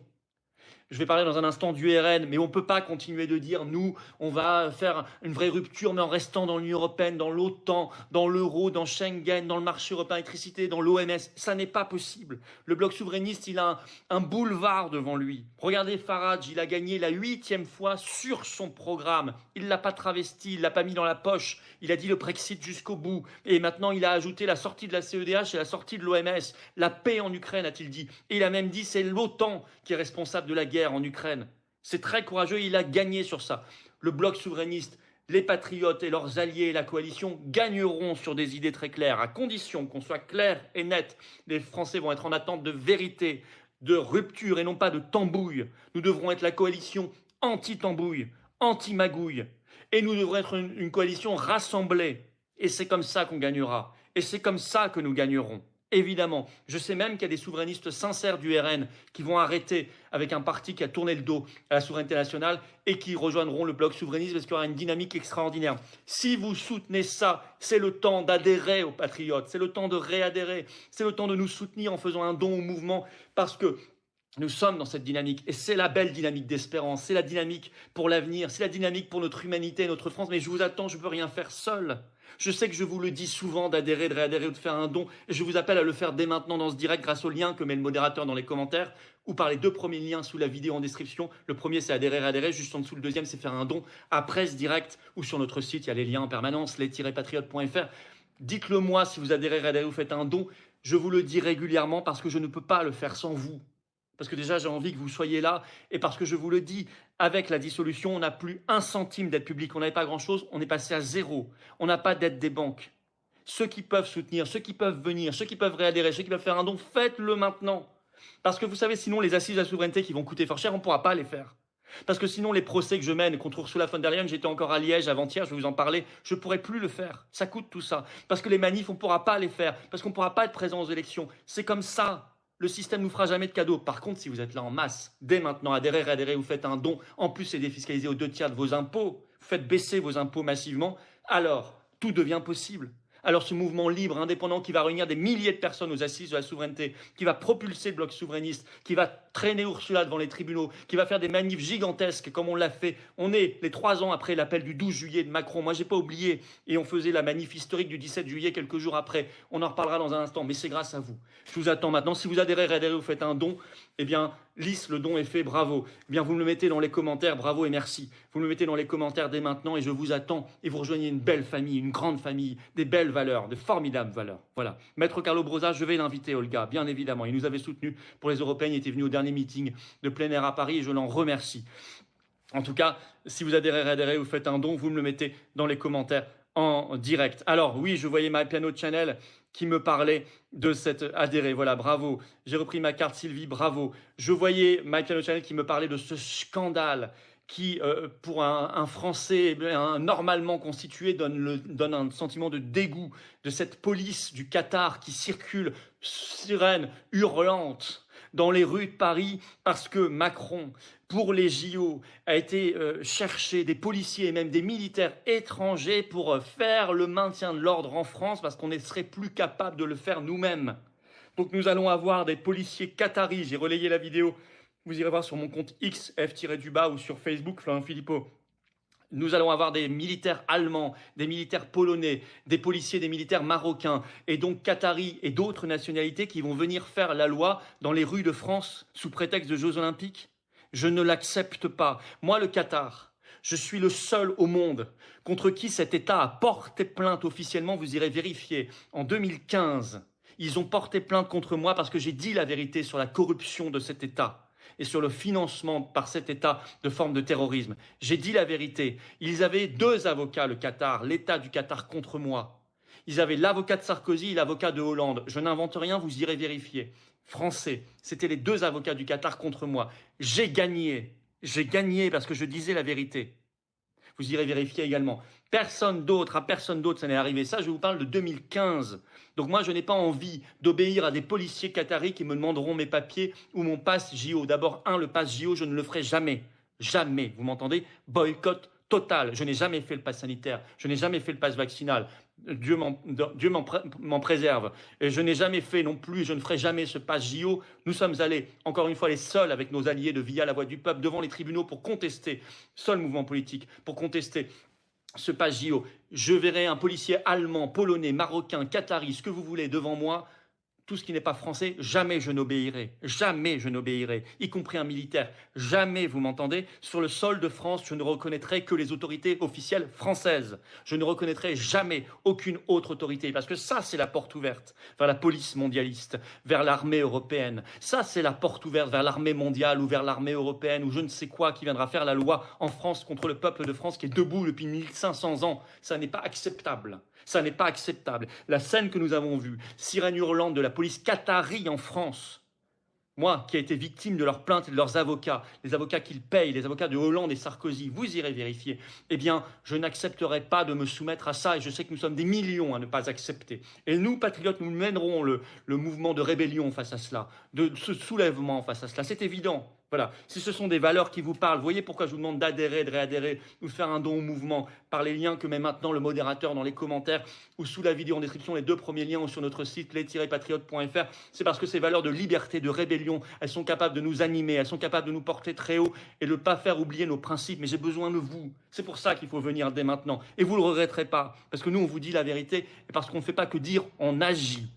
[SPEAKER 1] Je vais parler dans un instant du RN, mais on ne peut pas continuer de dire, nous, on va faire une vraie rupture, mais en restant dans l'Union européenne, dans l'OTAN, dans l'euro, dans Schengen, dans le marché européen d'électricité, dans l'OMS. Ça n'est pas possible. Le bloc souverainiste, il a un boulevard devant lui. Regardez Farage, il a gagné la 8e fois sur son programme. Il ne l'a pas travesti, il ne l'a pas mis dans la poche. Il a dit le Brexit jusqu'au bout. Et maintenant, il a ajouté la sortie de la CEDH et la sortie de l'OMS. La paix en Ukraine, a-t-il dit. Et il a même dit, c'est l'OTAN qui est responsable de la guerre en Ukraine. C'est très courageux, il a gagné sur ça. Le bloc souverainiste, les patriotes et leurs alliés, la coalition, gagneront sur des idées très claires, à condition qu'on soit clair et net. Les Français vont être en attente de vérité, de rupture et non pas de tambouille. Nous devrons être la coalition anti-tambouille, anti-magouille. Et nous devrons être une coalition rassemblée. Et c'est comme ça qu'on gagnera. Et c'est comme ça que nous gagnerons. Évidemment, je sais même qu'il y a des souverainistes sincères du RN qui vont arrêter avec un parti qui a tourné le dos à la souveraineté nationale et qui rejoindront le bloc souverainiste parce qu'il y aura une dynamique extraordinaire. Si vous soutenez ça, c'est le temps d'adhérer aux patriotes, c'est le temps de réadhérer, c'est le temps de nous soutenir en faisant un don au mouvement parce que nous sommes dans cette dynamique et c'est la belle dynamique d'espérance, c'est la dynamique pour l'avenir, c'est la dynamique pour notre humanité, notre France. Mais je vous attends, je ne peux rien faire seul. Je sais que je vous le dis souvent d'adhérer, de réadhérer ou de faire un don. Et je vous appelle à le faire dès maintenant dans ce direct grâce au lien que met le modérateur dans les commentaires ou par les 2 premiers liens sous la vidéo en description. Le premier, c'est adhérer, réadhérer. Juste en dessous, le deuxième, c'est faire un don. Après ce direct ou sur notre site, il y a les liens en permanence, les-patriotes.fr. Dites-le moi si vous adhérez, réadhérez ou faites un don. Je vous le dis régulièrement parce que je ne peux pas le faire sans vous. Parce que déjà, j'ai envie que vous soyez là et parce que je vous le dis, avec la dissolution, on n'a plus 1 centime d'aide publique. On n'avait pas grand-chose, on est passé à 0. On n'a pas d'aide des banques. Ceux qui peuvent soutenir, ceux qui peuvent venir, ceux qui peuvent réadhérer, ceux qui peuvent faire un don, faites-le maintenant. Parce que vous savez, sinon, les assises de la souveraineté qui vont coûter fort cher, on ne pourra pas les faire. Parce que sinon, les procès que je mène contre Ursula von der Leyen, j'étais encore à Liège avant-hier, je vais vous en parler, je ne pourrai plus le faire. Ça coûte tout ça. Parce que les manifs, on ne pourra pas les faire. Parce qu'on ne pourra pas être présent aux élections. C'est comme ça. Le système ne nous fera jamais de cadeaux. Par contre, si vous êtes là en masse, dès maintenant, adhérez, réadhérez, vous faites un don, en plus c'est défiscalisé aux 2/3 de vos impôts, vous faites baisser vos impôts massivement, alors tout devient possible. Alors ce mouvement libre, indépendant, qui va réunir des milliers de personnes aux assises de la souveraineté, qui va propulser le bloc souverainiste, qui va traîner Ursula devant les tribunaux, qui va faire des manifs gigantesques comme on l'a fait. On est les 3 ans après l'appel du 12 juillet de Macron. Moi, j'ai pas oublié. Et on faisait la manif historique du 17 juillet quelques jours après. On en reparlera dans un instant, mais c'est grâce à vous. Je vous attends maintenant. Si vous adhérez, vous faites un don, eh bien, lisse, le don est fait, bravo. Eh bien, vous me le mettez dans les commentaires, bravo et merci. Vous me le mettez dans les commentaires dès maintenant et je vous attends. Et vous rejoignez une belle famille, une grande famille, des belles valeurs, de formidables valeurs. Voilà. Maître Carlo Brosa, je vais l'inviter, Olga, bien évidemment. Il nous avait soutenus pour les Européennes, il était venu au dernier meeting de plein air à Paris et je l'en remercie. En tout cas, si vous adhérez, vous faites un don, vous me le mettez dans les commentaires en direct. Alors oui, je voyais My Piano Channel qui me parlait de cette adhéré. Voilà, bravo. J'ai repris ma carte Sylvie, bravo. Je voyais My Piano Channel qui me parlait de ce scandale qui, pour un Français normalement constitué, donne un sentiment de dégoût de cette police du Qatar qui circule, sirène hurlante, dans les rues de Paris parce que Macron, pour les JO, a été chercher des policiers et même des militaires étrangers pour faire le maintien de l'ordre en France parce qu'on ne serait plus capable de le faire nous-mêmes. Donc nous allons avoir des policiers qataris, j'ai relayé la vidéo, vous irez voir sur mon compte X, F-du-bas ou sur Facebook, Florent Philippot. Nous allons avoir des militaires allemands, des militaires polonais, des policiers, des militaires marocains, et donc qataris et d'autres nationalités qui vont venir faire la loi dans les rues de France sous prétexte de Jeux Olympiques. Je ne l'accepte pas. Moi, le Qatar, Je suis le seul au monde contre qui cet État a porté plainte officiellement, vous irez vérifier. En 2015, ils ont porté plainte contre moi parce que j'ai dit la vérité sur la corruption de cet État et sur le financement par cet État de formes de terrorisme. J'ai dit la vérité. Ils avaient 2 avocats, le Qatar, l'État du Qatar contre moi. Ils avaient l'avocat de Sarkozy et l'avocat de Hollande. Je n'invente rien, vous irez vérifier. Français, c'était les 2 avocats du Qatar contre moi. J'ai gagné. J'ai gagné parce que je disais la vérité. Vous irez vérifier également. Personne d'autre, à personne d'autre, ça n'est arrivé. Ça, je vous parle de 2015. Donc moi, je n'ai pas envie d'obéir à des policiers qataris qui me demanderont mes papiers ou mon passe JO. D'abord, le passe JO, je ne le ferai jamais. Jamais, vous m'entendez? Boycott total. Je n'ai jamais fait le pass sanitaire. Je n'ai jamais fait le pass vaccinal. Dieu m'en préserve. Et je n'ai jamais fait non plus, je ne ferai jamais ce pass JO. Nous sommes allés, encore une fois, les seuls avec nos alliés de Via la Voix du Peuple devant les tribunaux pour contester, seul mouvement politique, pour contester ce pass JO. Je verrai un policier allemand, polonais, marocain, qatari, ce que vous voulez devant moi. Tout ce qui n'est pas français, jamais je n'obéirai, y compris un militaire, jamais, vous m'entendez, sur le sol de France, je ne reconnaîtrai que les autorités officielles françaises. Je ne reconnaîtrai jamais aucune autre autorité, parce que ça, c'est la porte ouverte vers la police mondialiste, vers l'armée européenne. Ça, c'est la porte ouverte vers l'armée mondiale ou vers l'armée européenne ou je ne sais quoi qui viendra faire la loi en France contre le peuple de France qui est debout depuis 1500 ans. Ça n'est pas acceptable. Ça n'est pas acceptable. La scène que nous avons vue, sirène hurlante de la police qatari en France, moi qui ai été victime de leurs plaintes et de leurs avocats, les avocats qu'ils payent, les avocats de Hollande et Sarkozy, vous irez vérifier, eh bien, je n'accepterai pas de me soumettre à ça et je sais que nous sommes des millions à ne pas accepter. Et nous, patriotes, nous mènerons le mouvement de rébellion face à cela, de ce soulèvement face à cela. C'est évident. Voilà, si ce sont des valeurs qui vous parlent, voyez pourquoi je vous demande d'adhérer, de réadhérer ou de faire un don au mouvement par les liens que met maintenant le modérateur dans les commentaires ou sous la vidéo en description, les 2 premiers liens ou sur notre site les-patriotes.fr. C'est parce que ces valeurs de liberté, de rébellion, elles sont capables de nous animer, elles sont capables de nous porter très haut et de ne pas faire oublier nos principes. Mais j'ai besoin de vous. C'est pour ça qu'il faut venir dès maintenant. Et vous ne le regretterez pas, parce que nous, on vous dit la vérité et parce qu'on ne fait pas que dire, on agit.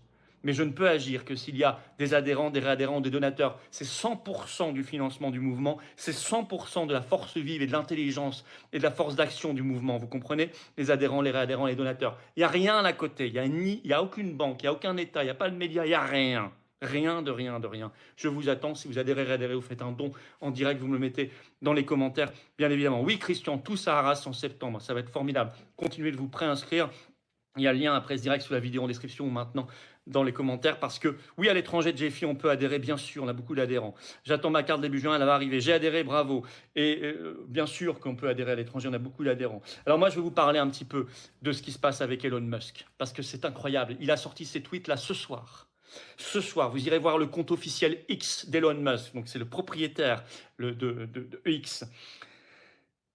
[SPEAKER 1] Mais je ne peux agir que s'il y a des adhérents, des réadhérents, des donateurs. C'est 100% du financement du mouvement, c'est 100% de la force vive et de l'intelligence et de la force d'action du mouvement, vous comprenez? Les adhérents, les réadhérents, les donateurs. Il n'y a rien à côté, il n'y a aucune banque, il n'y a aucun État, il n'y a pas de médias, il n'y a rien. Rien de rien de rien. Je vous attends, si vous adhérez, réadhérez, vous faites un don en direct, vous me le mettez dans les commentaires, bien évidemment. Oui, Christian, tout ça Arras en septembre, ça va être formidable. Continuez de vous préinscrire. Il y a le lien après ce direct sous la vidéo en description ou maintenant dans les commentaires parce que, oui, à l'étranger de GFI, on peut adhérer, bien sûr, on a beaucoup d'adhérents. J'attends ma carte début juin, elle va arriver. J'ai adhéré, bravo. Et bien sûr qu'on peut adhérer à l'étranger, on a beaucoup d'adhérents. Alors moi, je vais vous parler un petit peu de ce qui se passe avec Elon Musk parce que c'est incroyable. Il a sorti ses tweets là ce soir. Ce soir, vous irez voir le compte officiel X d'Elon Musk. Donc, c'est le propriétaire de X.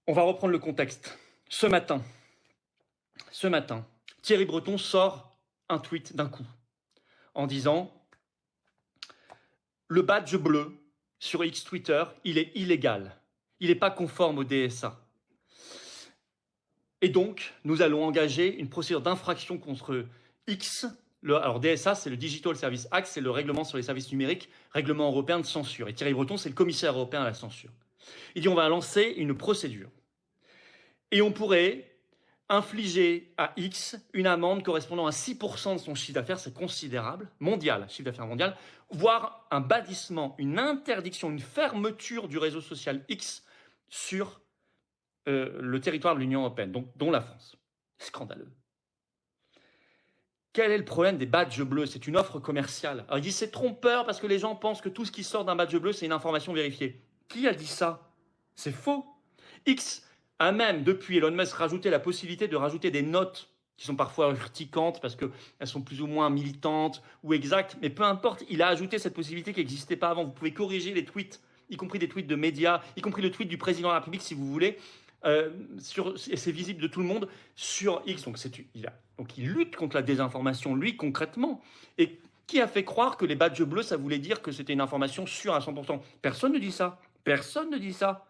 [SPEAKER 1] On va reprendre le contexte. Ce matin, Thierry Breton sort un tweet d'un coup en disant « Le badge bleu sur X Twitter, il est illégal. Il n'est pas conforme au DSA. Et donc, nous allons engager une procédure d'infraction contre X. » Alors DSA, c'est le Digital Service Act, c'est le règlement sur les services numériques, règlement européen de censure. Et Thierry Breton, c'est le commissaire européen à la censure. Il dit « On va lancer une procédure. Et on pourrait infliger à X une amende correspondant à 6% de son chiffre d'affaires, c'est considérable, mondial, chiffre d'affaires mondial, voire un bannissement, une interdiction, une fermeture du réseau social X sur le territoire de l'Union européenne, donc, dont la France. Scandaleux. Quel est le problème des badges bleus? C'est une offre commerciale. Alors il dit c'est trompeur parce que les gens pensent que tout ce qui sort d'un badge bleu, c'est une information vérifiée. Qui a dit ça? C'est faux. X a même, depuis Elon Musk, rajouté la possibilité de rajouter des notes qui sont parfois urticantes parce qu'elles sont plus ou moins militantes ou exactes, mais peu importe, il a ajouté cette possibilité qui n'existait pas avant. Vous pouvez corriger les tweets, y compris des tweets de médias, y compris le tweet du président de la République si vous voulez, et c'est visible de tout le monde sur X. Donc il lutte contre la désinformation, lui, concrètement. Et qui a fait croire que les badges bleus, ça voulait dire que c'était une information sûre à 100%? Personne ne dit ça. Personne ne dit ça.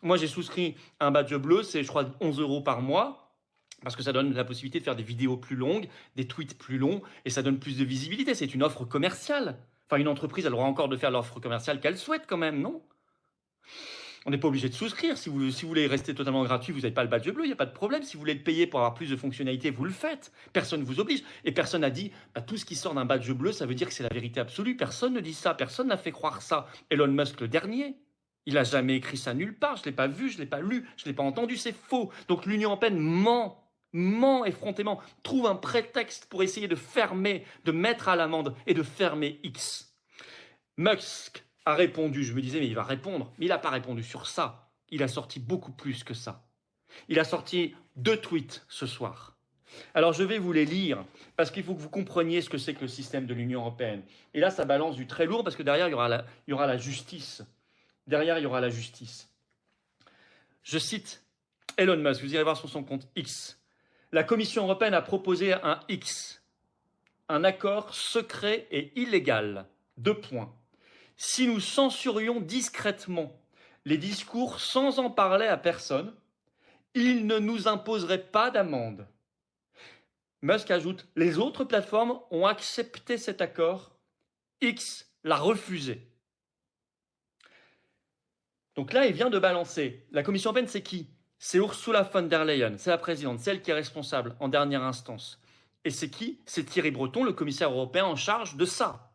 [SPEAKER 1] Moi, j'ai souscrit un badge bleu, c'est, je crois, 11 € par mois, parce que ça donne la possibilité de faire des vidéos plus longues, des tweets plus longs, et ça donne plus de visibilité. C'est une offre commerciale. Enfin, une entreprise, elle aura encore de faire l'offre commerciale qu'elle souhaite quand même, non? On n'est pas obligé de souscrire. Si vous voulez rester totalement gratuit, vous n'avez pas le badge bleu, il n'y a pas de problème. Si vous voulez le payer pour avoir plus de fonctionnalités, vous le faites. Personne ne vous oblige. Et personne n'a dit tout ce qui sort d'un badge bleu, ça veut dire que c'est la vérité absolue. Personne ne dit ça. Personne n'a fait croire ça. Elon Musk, le dernier, il n'a jamais écrit ça nulle part. Je ne l'ai pas vu, je ne l'ai pas lu, je ne l'ai pas entendu. C'est faux. Donc l'Union européenne ment effrontément, trouve un prétexte pour essayer de fermer, de mettre à l'amende et de fermer X. Musk a répondu, je me disais, mais il va répondre. Mais il n'a pas répondu sur ça. Il a sorti beaucoup plus que ça. Il a sorti 2 tweets ce soir. Alors, je vais vous les lire, parce qu'il faut que vous compreniez ce que c'est que le système de l'Union européenne. Et là, ça balance du très lourd, parce que derrière, il y aura la justice. Derrière, il y aura la justice. Je cite Elon Musk, vous irez voir sur son compte X. La Commission européenne a proposé un X, un accord secret et illégal. 2 points. Si nous censurions discrètement les discours sans en parler à personne, ils ne nous imposeraient pas d'amende. Musk ajoute, les autres plateformes ont accepté cet accord, X l'a refusé. Donc là, il vient de balancer. La Commission européenne, c'est qui? C'est Ursula von der Leyen, c'est la présidente, c'est elle qui est responsable en dernière instance. Et c'est qui? C'est Thierry Breton, le commissaire européen en charge de ça.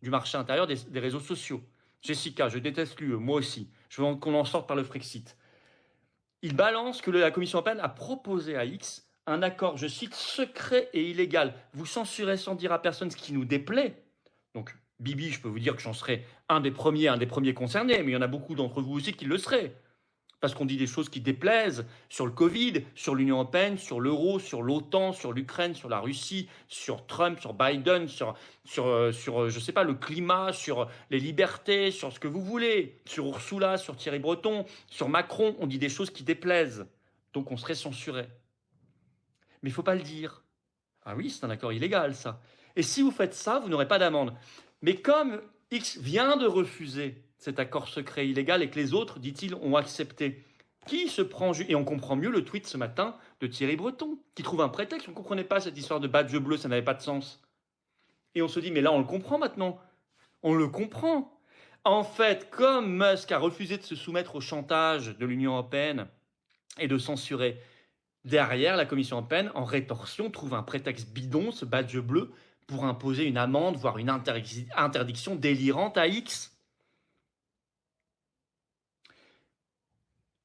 [SPEAKER 1] Du marché intérieur des réseaux sociaux. Jessica, je déteste l'UE, moi aussi. Je veux qu'on en sorte par le Frexit. Il balance que la Commission européenne a proposé à X un accord, je cite, secret et illégal. Vous censurez sans dire à personne ce qui nous déplaît. Donc, Bibi, je peux vous dire que j'en serais un des premiers concernés, mais il y en a beaucoup d'entre vous aussi qui le seraient. Parce qu'on dit des choses qui déplaisent sur le Covid, sur l'Union européenne, sur l'euro, sur l'OTAN, sur l'Ukraine, sur la Russie, sur Trump, sur Biden, sur je sais pas, le climat, sur les libertés, sur ce que vous voulez, sur Ursula, sur Thierry Breton, sur Macron. On dit des choses qui déplaisent. Donc on serait censuré. Mais il ne faut pas le dire. Ah oui, c'est un accord illégal, ça. Et si vous faites ça, vous n'aurez pas d'amende. Mais comme X vient de refuser cet accord secret illégal et que les autres, dit-il, ont accepté. Qui se prend... Et on comprend mieux le tweet ce matin de Thierry Breton, qui trouve un prétexte. On ne comprenait pas cette histoire de badge bleu, ça n'avait pas de sens. Et on se dit, mais là, on le comprend maintenant. On le comprend. En fait, comme Musk a refusé de se soumettre au chantage de l'Union européenne et de censurer, derrière, la Commission européenne, en rétorsion, trouve un prétexte bidon, ce badge bleu, pour imposer une amende, voire une interdiction délirante à X.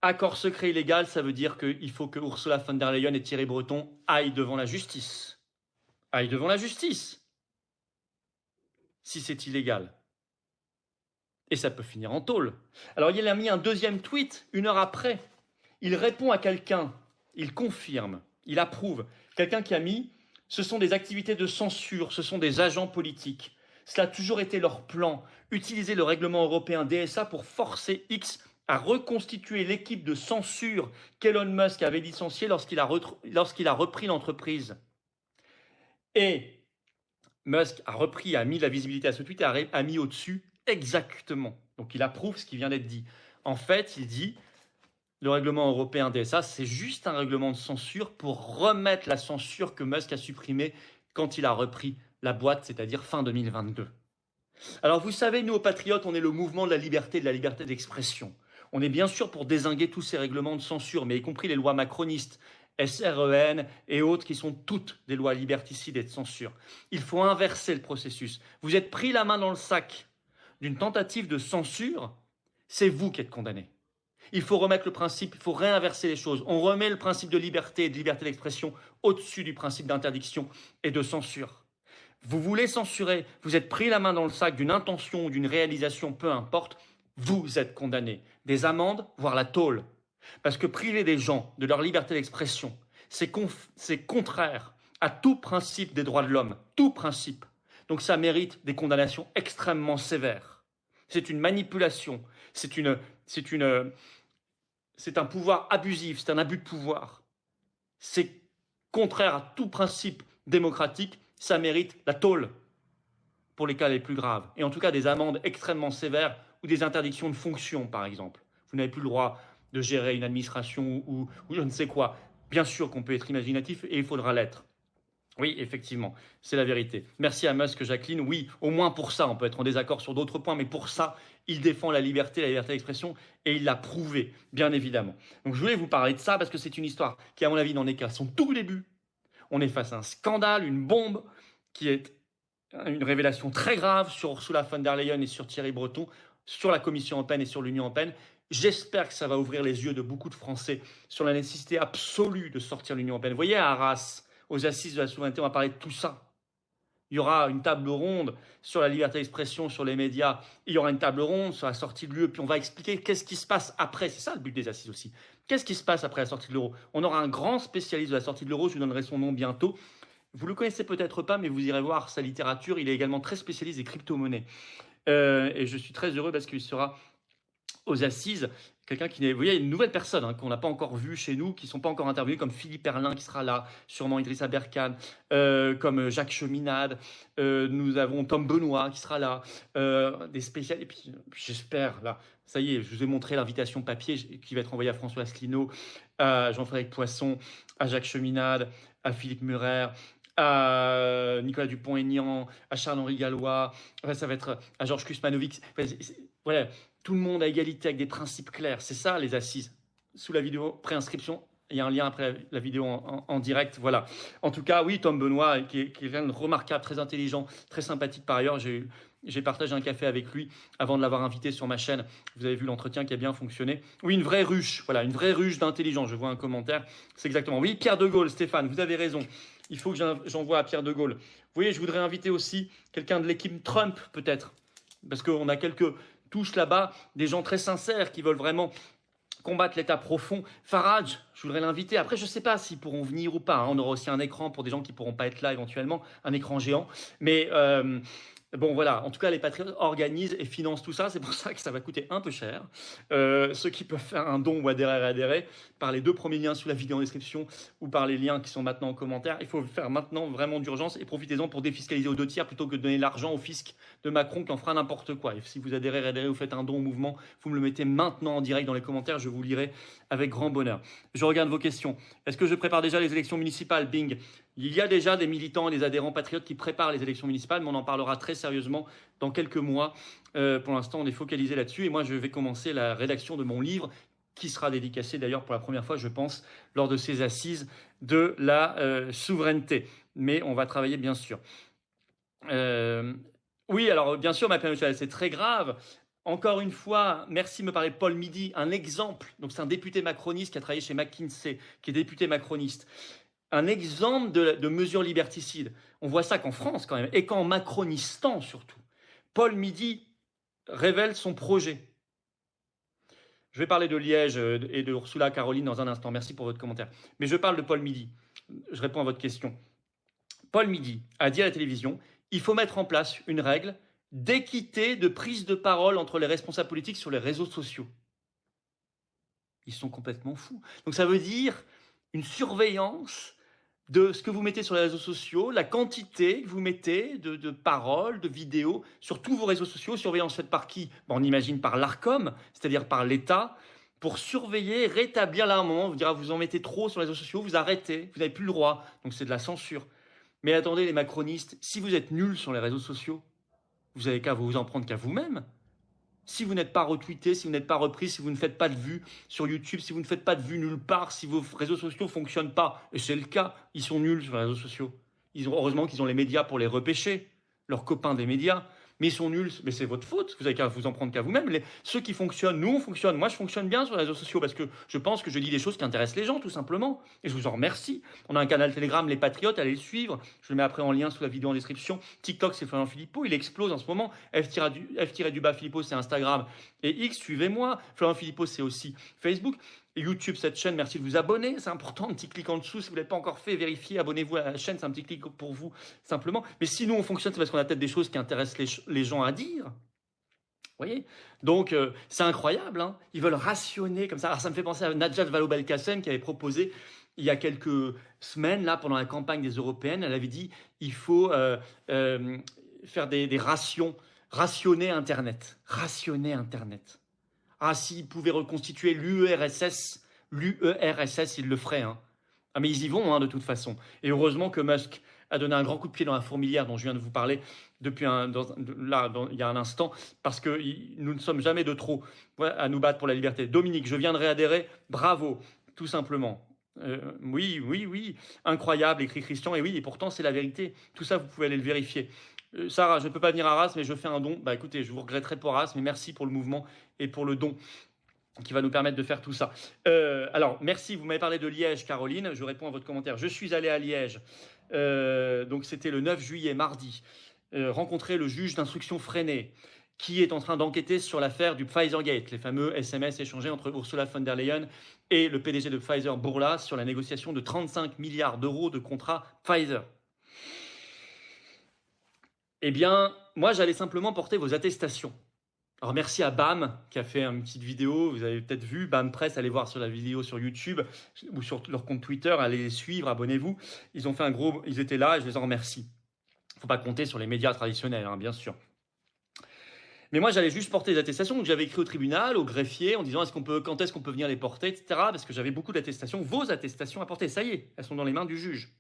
[SPEAKER 1] Accord secret illégal, ça veut dire qu'il faut que Ursula von der Leyen et Thierry Breton aillent devant la justice. Aillent devant la justice. Si c'est illégal. Et ça peut finir en tôle. Alors il a mis un 2e tweet, 1 heure après. Il répond à quelqu'un, il confirme, il approuve. Quelqu'un qui a mis « Ce sont des activités de censure, ce sont des agents politiques. Cela a toujours été leur plan, utiliser le règlement européen DSA pour forcer X à reconstituer l'équipe de censure qu'Elon Musk avait licenciée lorsqu'il a repris l'entreprise. » Et Musk a repris, a mis la visibilité à ce tweet et a mis au-dessus exactement. Donc il approuve ce qui vient d'être dit. En fait, il dit, le règlement européen DSA, c'est juste un règlement de censure pour remettre la censure que Musk a supprimée quand il a repris la boîte, c'est-à-dire fin 2022. Alors vous savez, nous aux Patriotes, on est le mouvement de la liberté d'expression. On est bien sûr pour dézinguer tous ces règlements de censure, mais y compris les lois macronistes, SREN et autres qui sont toutes des lois liberticides et de censure. Il faut inverser le processus. Vous êtes pris la main dans le sac d'une tentative de censure, c'est vous qui êtes condamné. Il faut remettre le principe, il faut réinverser les choses. On remet le principe de liberté et de liberté d'expression au-dessus du principe d'interdiction et de censure. Vous voulez censurer, vous êtes pris la main dans le sac d'une intention ou d'une réalisation, peu importe, vous êtes condamné. Des amendes, voire la tôle. Parce que priver des gens de leur liberté d'expression, c'est contraire à tout principe des droits de l'homme, tout principe. Donc ça mérite des condamnations extrêmement sévères. C'est une manipulation, c'est un pouvoir abusif, c'est un abus de pouvoir. C'est contraire à tout principe démocratique, ça mérite la tôle pour les cas les plus graves. Et en tout cas des amendes extrêmement sévères ou des interdictions de fonction, par exemple. Vous n'avez plus le droit de gérer une administration ou je ne sais quoi. Bien sûr qu'on peut être imaginatif et il faudra l'être. Oui, effectivement, c'est la vérité. Merci à Musk, Jacqueline. Oui, au moins pour ça, on peut être en désaccord sur d'autres points, mais pour ça, il défend la liberté d'expression et il l'a prouvé, bien évidemment. Donc je voulais vous parler de ça parce que c'est une histoire qui, à mon avis, n'en est qu'à son tout début. On est face à un scandale, une bombe qui est une révélation très grave sur Ursula von der Leyen et sur Thierry Breton, sur la Commission européenne et sur l'Union européenne. J'espère que ça va ouvrir les yeux de beaucoup de Français sur la nécessité absolue de sortir de l'Union européenne. Vous voyez, à Arras, aux assises de la souveraineté, on va parler de tout ça. Il y aura une table ronde sur la liberté d'expression, sur les médias. Il y aura une table ronde sur la sortie de l'UE. Puis on va expliquer qu'est-ce qui se passe après. C'est ça le but des assises aussi. Qu'est-ce qui se passe après la sortie de l'euro? On aura un grand spécialiste de la sortie de l'euro. Je vous donnerai son nom bientôt. Vous le connaissez peut-être pas, mais vous irez voir sa littérature. Il est également très spécialiste des crypto-monnaies. Et je suis très heureux parce qu'il sera aux assises. Quelqu'un qui n'est... Vous voyez, une nouvelle personne qu'on n'a pas encore vue chez nous, qui ne sont pas encore interviewés, comme Philippe Erlin qui sera là, sûrement Idrissa Berkane, comme Jacques Cheminade. Nous avons Tom Benoît qui sera là, des spécialistes. Et puis j'espère, là, ça y est, je vous ai montré l'invitation papier qui va être envoyée à François Asselineau, à Jean-Frédéric Poisson, à Jacques Cheminade, à Philippe Murer, à Nicolas Dupont-Aignan, à Charles-Henri Gallois, enfin, ça va être à Georges Kusmanovic. Voilà, tout le monde à égalité avec des principes clairs. C'est ça les assises. Sous la vidéo préinscription, il y a un lien après la vidéo en direct. Voilà. En tout cas, oui, Tom Benoît, qui est quelqu'un de remarquable, très intelligent, très sympathique par ailleurs. J'ai partagé un café avec lui avant de l'avoir invité sur ma chaîne. Vous avez vu l'entretien qui a bien fonctionné. Oui, une vraie ruche. Voilà, une vraie ruche d'intelligence. Je vois un commentaire. C'est exactement. Oui, Pierre de Gaulle, Stéphane, vous avez raison. Il faut que j'envoie à Pierre de Gaulle. Vous voyez, je voudrais inviter aussi quelqu'un de l'équipe Trump, peut-être. Parce qu'on a quelques touches là-bas, des gens très sincères qui veulent vraiment combattre l'État profond. Farage, je voudrais l'inviter. Après, je ne sais pas s'ils pourront venir ou pas. On aura aussi un écran pour des gens qui ne pourront pas être là éventuellement, un écran géant. Mais bon, voilà. En tout cas, les patriotes organisent et financent tout ça. C'est pour ça que ça va coûter un peu cher. Ceux qui peuvent faire un don ou adhérer par les 2 premiers liens sous la vidéo en description ou par les liens qui sont maintenant en commentaire. Il faut le faire maintenant vraiment d'urgence et profitez-en pour défiscaliser aux 2 tiers plutôt que de donner l'argent au fisc de Macron qui en fera n'importe quoi. Et si vous adhérez, vous faites un don au mouvement, vous me le mettez maintenant en direct dans les commentaires. Je vous lirai avec grand bonheur. Je regarde vos questions. Est-ce que je prépare déjà les élections municipales? Bing. Il y a déjà des militants et des adhérents patriotes qui préparent les élections municipales, mais on en parlera très sérieusement dans quelques mois. Pour l'instant, on est focalisé là-dessus. Et moi, je vais commencer la rédaction de mon livre, qui sera dédicacé d'ailleurs pour la première fois, je pense, lors de ces assises de la souveraineté. Mais on va travailler, bien sûr. Oui, alors bien sûr, ma péninsule, c'est très grave. Encore une fois, merci de me parler de Paul Midi, un exemple. Donc, c'est un député macroniste qui a travaillé chez McKinsey, qui est député macroniste. Un exemple de mesures liberticides. On voit ça qu'en France, quand même, et qu'en Macronistan, surtout. Paul Midi révèle son projet. Je vais parler de Liège et de Ursula Caroline dans un instant. Merci pour votre commentaire. Mais je parle de Paul Midi. Je réponds à votre question. Paul Midi a dit à la télévision, il faut mettre en place une règle d'équité de prise de parole entre les responsables politiques sur les réseaux sociaux. Ils sont complètement fous. Donc ça veut dire une surveillance de ce que vous mettez sur les réseaux sociaux, la quantité que vous mettez de paroles, de vidéos sur tous vos réseaux sociaux. Surveillance faite par qui? On imagine par l'ARCOM, c'est-à-dire par l'État, pour surveiller, rétablir l'armement. Vous direz, vous en mettez trop sur les réseaux sociaux, vous arrêtez, vous n'avez plus le droit. Donc c'est de la censure. Mais attendez, les macronistes, si vous êtes nuls sur les réseaux sociaux, vous n'avez qu'à vous en prendre qu'à vous-même. Si vous n'êtes pas retweeté, si vous n'êtes pas repris, si vous ne faites pas de vues sur YouTube, si vous ne faites pas de vues nulle part, si vos réseaux sociaux ne fonctionnent pas, et c'est le cas, ils sont nuls sur les réseaux sociaux. Heureusement qu'ils ont les médias pour les repêcher, leurs copains des médias, mais ils sont nuls, mais c'est votre faute, vous n'avez qu'à vous en prendre qu'à vous-même. Ceux qui fonctionnent, nous on fonctionne, moi je fonctionne bien sur les réseaux sociaux parce que je pense que je dis des choses qui intéressent les gens tout simplement, et je vous en remercie. On a un canal Telegram, les Patriotes, allez le suivre, je le mets après en lien sous la vidéo en description. TikTok c'est Florian Philippot, il explose en ce moment, F-du-bas Philippot c'est Instagram et X, suivez-moi, Florian Philippot c'est aussi Facebook. Et YouTube, cette chaîne, merci de vous abonner, c'est important, un petit clic en dessous, si vous ne l'avez pas encore fait, vérifiez, abonnez-vous à la chaîne, c'est un petit clic pour vous, simplement. Mais si nous, on fonctionne, c'est parce qu'on a peut-être des choses qui intéressent les gens à dire. Vous voyez? Donc, c'est incroyable, hein, ils veulent rationner comme ça. Alors, ça me fait penser à Najat Vallaud-Belkacem qui avait proposé, il y a quelques semaines, là, pendant la campagne des Européennes, elle avait dit, il faut faire des rations, rationner Internet. Rationner Internet. Ah, s'ils pouvaient reconstituer l'URSS, ils le feraient. Hein. Ah, mais ils y vont, hein, de toute façon. Et heureusement que Musk a donné un grand coup de pied dans la fourmilière dont je viens de vous parler depuis il y a un instant, parce que nous ne sommes jamais de trop à nous battre pour la liberté. Dominique, je viens de réadhérer, bravo, tout simplement. Oui, oui, oui, incroyable, écrit Christian, et oui, et pourtant c'est la vérité. Tout ça, vous pouvez aller le vérifier. Sarah, je ne peux pas venir à Arras, mais je fais un don. Bah écoutez, je vous regretterai pour Arras, mais merci pour le mouvement et pour le don qui va nous permettre de faire tout ça. Alors, merci, vous m'avez parlé de Liège, Caroline, je réponds à votre commentaire. Je suis allé à Liège, donc c'était le 9 juillet, mardi, rencontrer le juge d'instruction Freinet, qui est en train d'enquêter sur l'affaire du Pfizergate, les fameux SMS échangés entre Ursula von der Leyen et le PDG de Pfizer, Bourla, sur la négociation de 35 milliards d'euros de contrat Pfizer. Eh bien, moi, j'allais simplement porter vos attestations. Alors, merci à BAM qui a fait une petite vidéo. Vous avez peut-être vu, BAM Presse, allez voir sur la vidéo sur YouTube ou sur leur compte Twitter, allez les suivre, abonnez-vous. Ils ont fait ils étaient là et je les en remercie. Il ne faut pas compter sur les médias traditionnels, hein, bien sûr. Mais moi, j'allais juste porter des attestations. Donc, j'avais écrit au tribunal, au greffier, en disant quand est-ce qu'on peut venir les porter, etc. Parce que j'avais beaucoup d'attestations, vos attestations à porter. Ça y est, elles sont dans les mains du juge.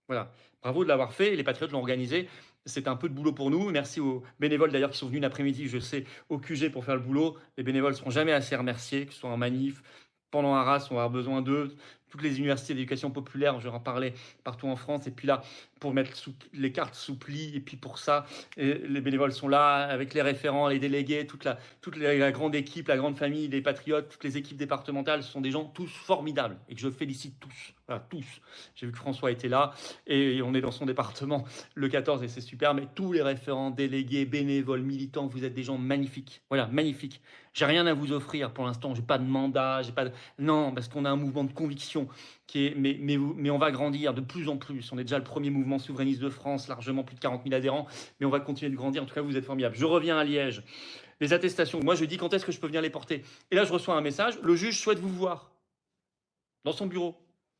[SPEAKER 1] Voilà, bravo de l'avoir fait, les Patriotes l'ont organisé, c'était un peu de boulot pour nous, merci aux bénévoles d'ailleurs qui sont venus l'après-midi, je sais, au QG pour faire le boulot, les bénévoles ne seront jamais assez remerciés, que ce soit en manif, pendant Arras, on va avoir besoin d'eux, toutes les universités d'éducation populaire, je vais en parler partout en France, et puis là, pour mettre les cartes sous pli, et puis pour ça, les bénévoles sont là, avec les référents, les délégués, toute la grande équipe, la grande famille des Patriotes, toutes les équipes départementales, ce sont des gens tous formidables, et que je félicite tous, voilà, tous. J'ai vu que François était là, et on est dans son département le 14, et c'est super, mais tous les référents, délégués, bénévoles, militants, vous êtes des gens magnifiques, voilà, magnifiques. J'ai rien à vous offrir pour l'instant, j'ai pas de mandat, non, parce qu'on a un mouvement de conviction mais on va grandir de plus en plus. On est déjà le premier mouvement souverainiste de France, largement plus de 40 000 adhérents, mais on va continuer de grandir. En tout cas, vous êtes formidables. Je reviens à Liège. Les attestations, moi je dis quand est-ce que je peux venir les porter. Et là, je reçois un message, le juge souhaite vous voir dans son bureau.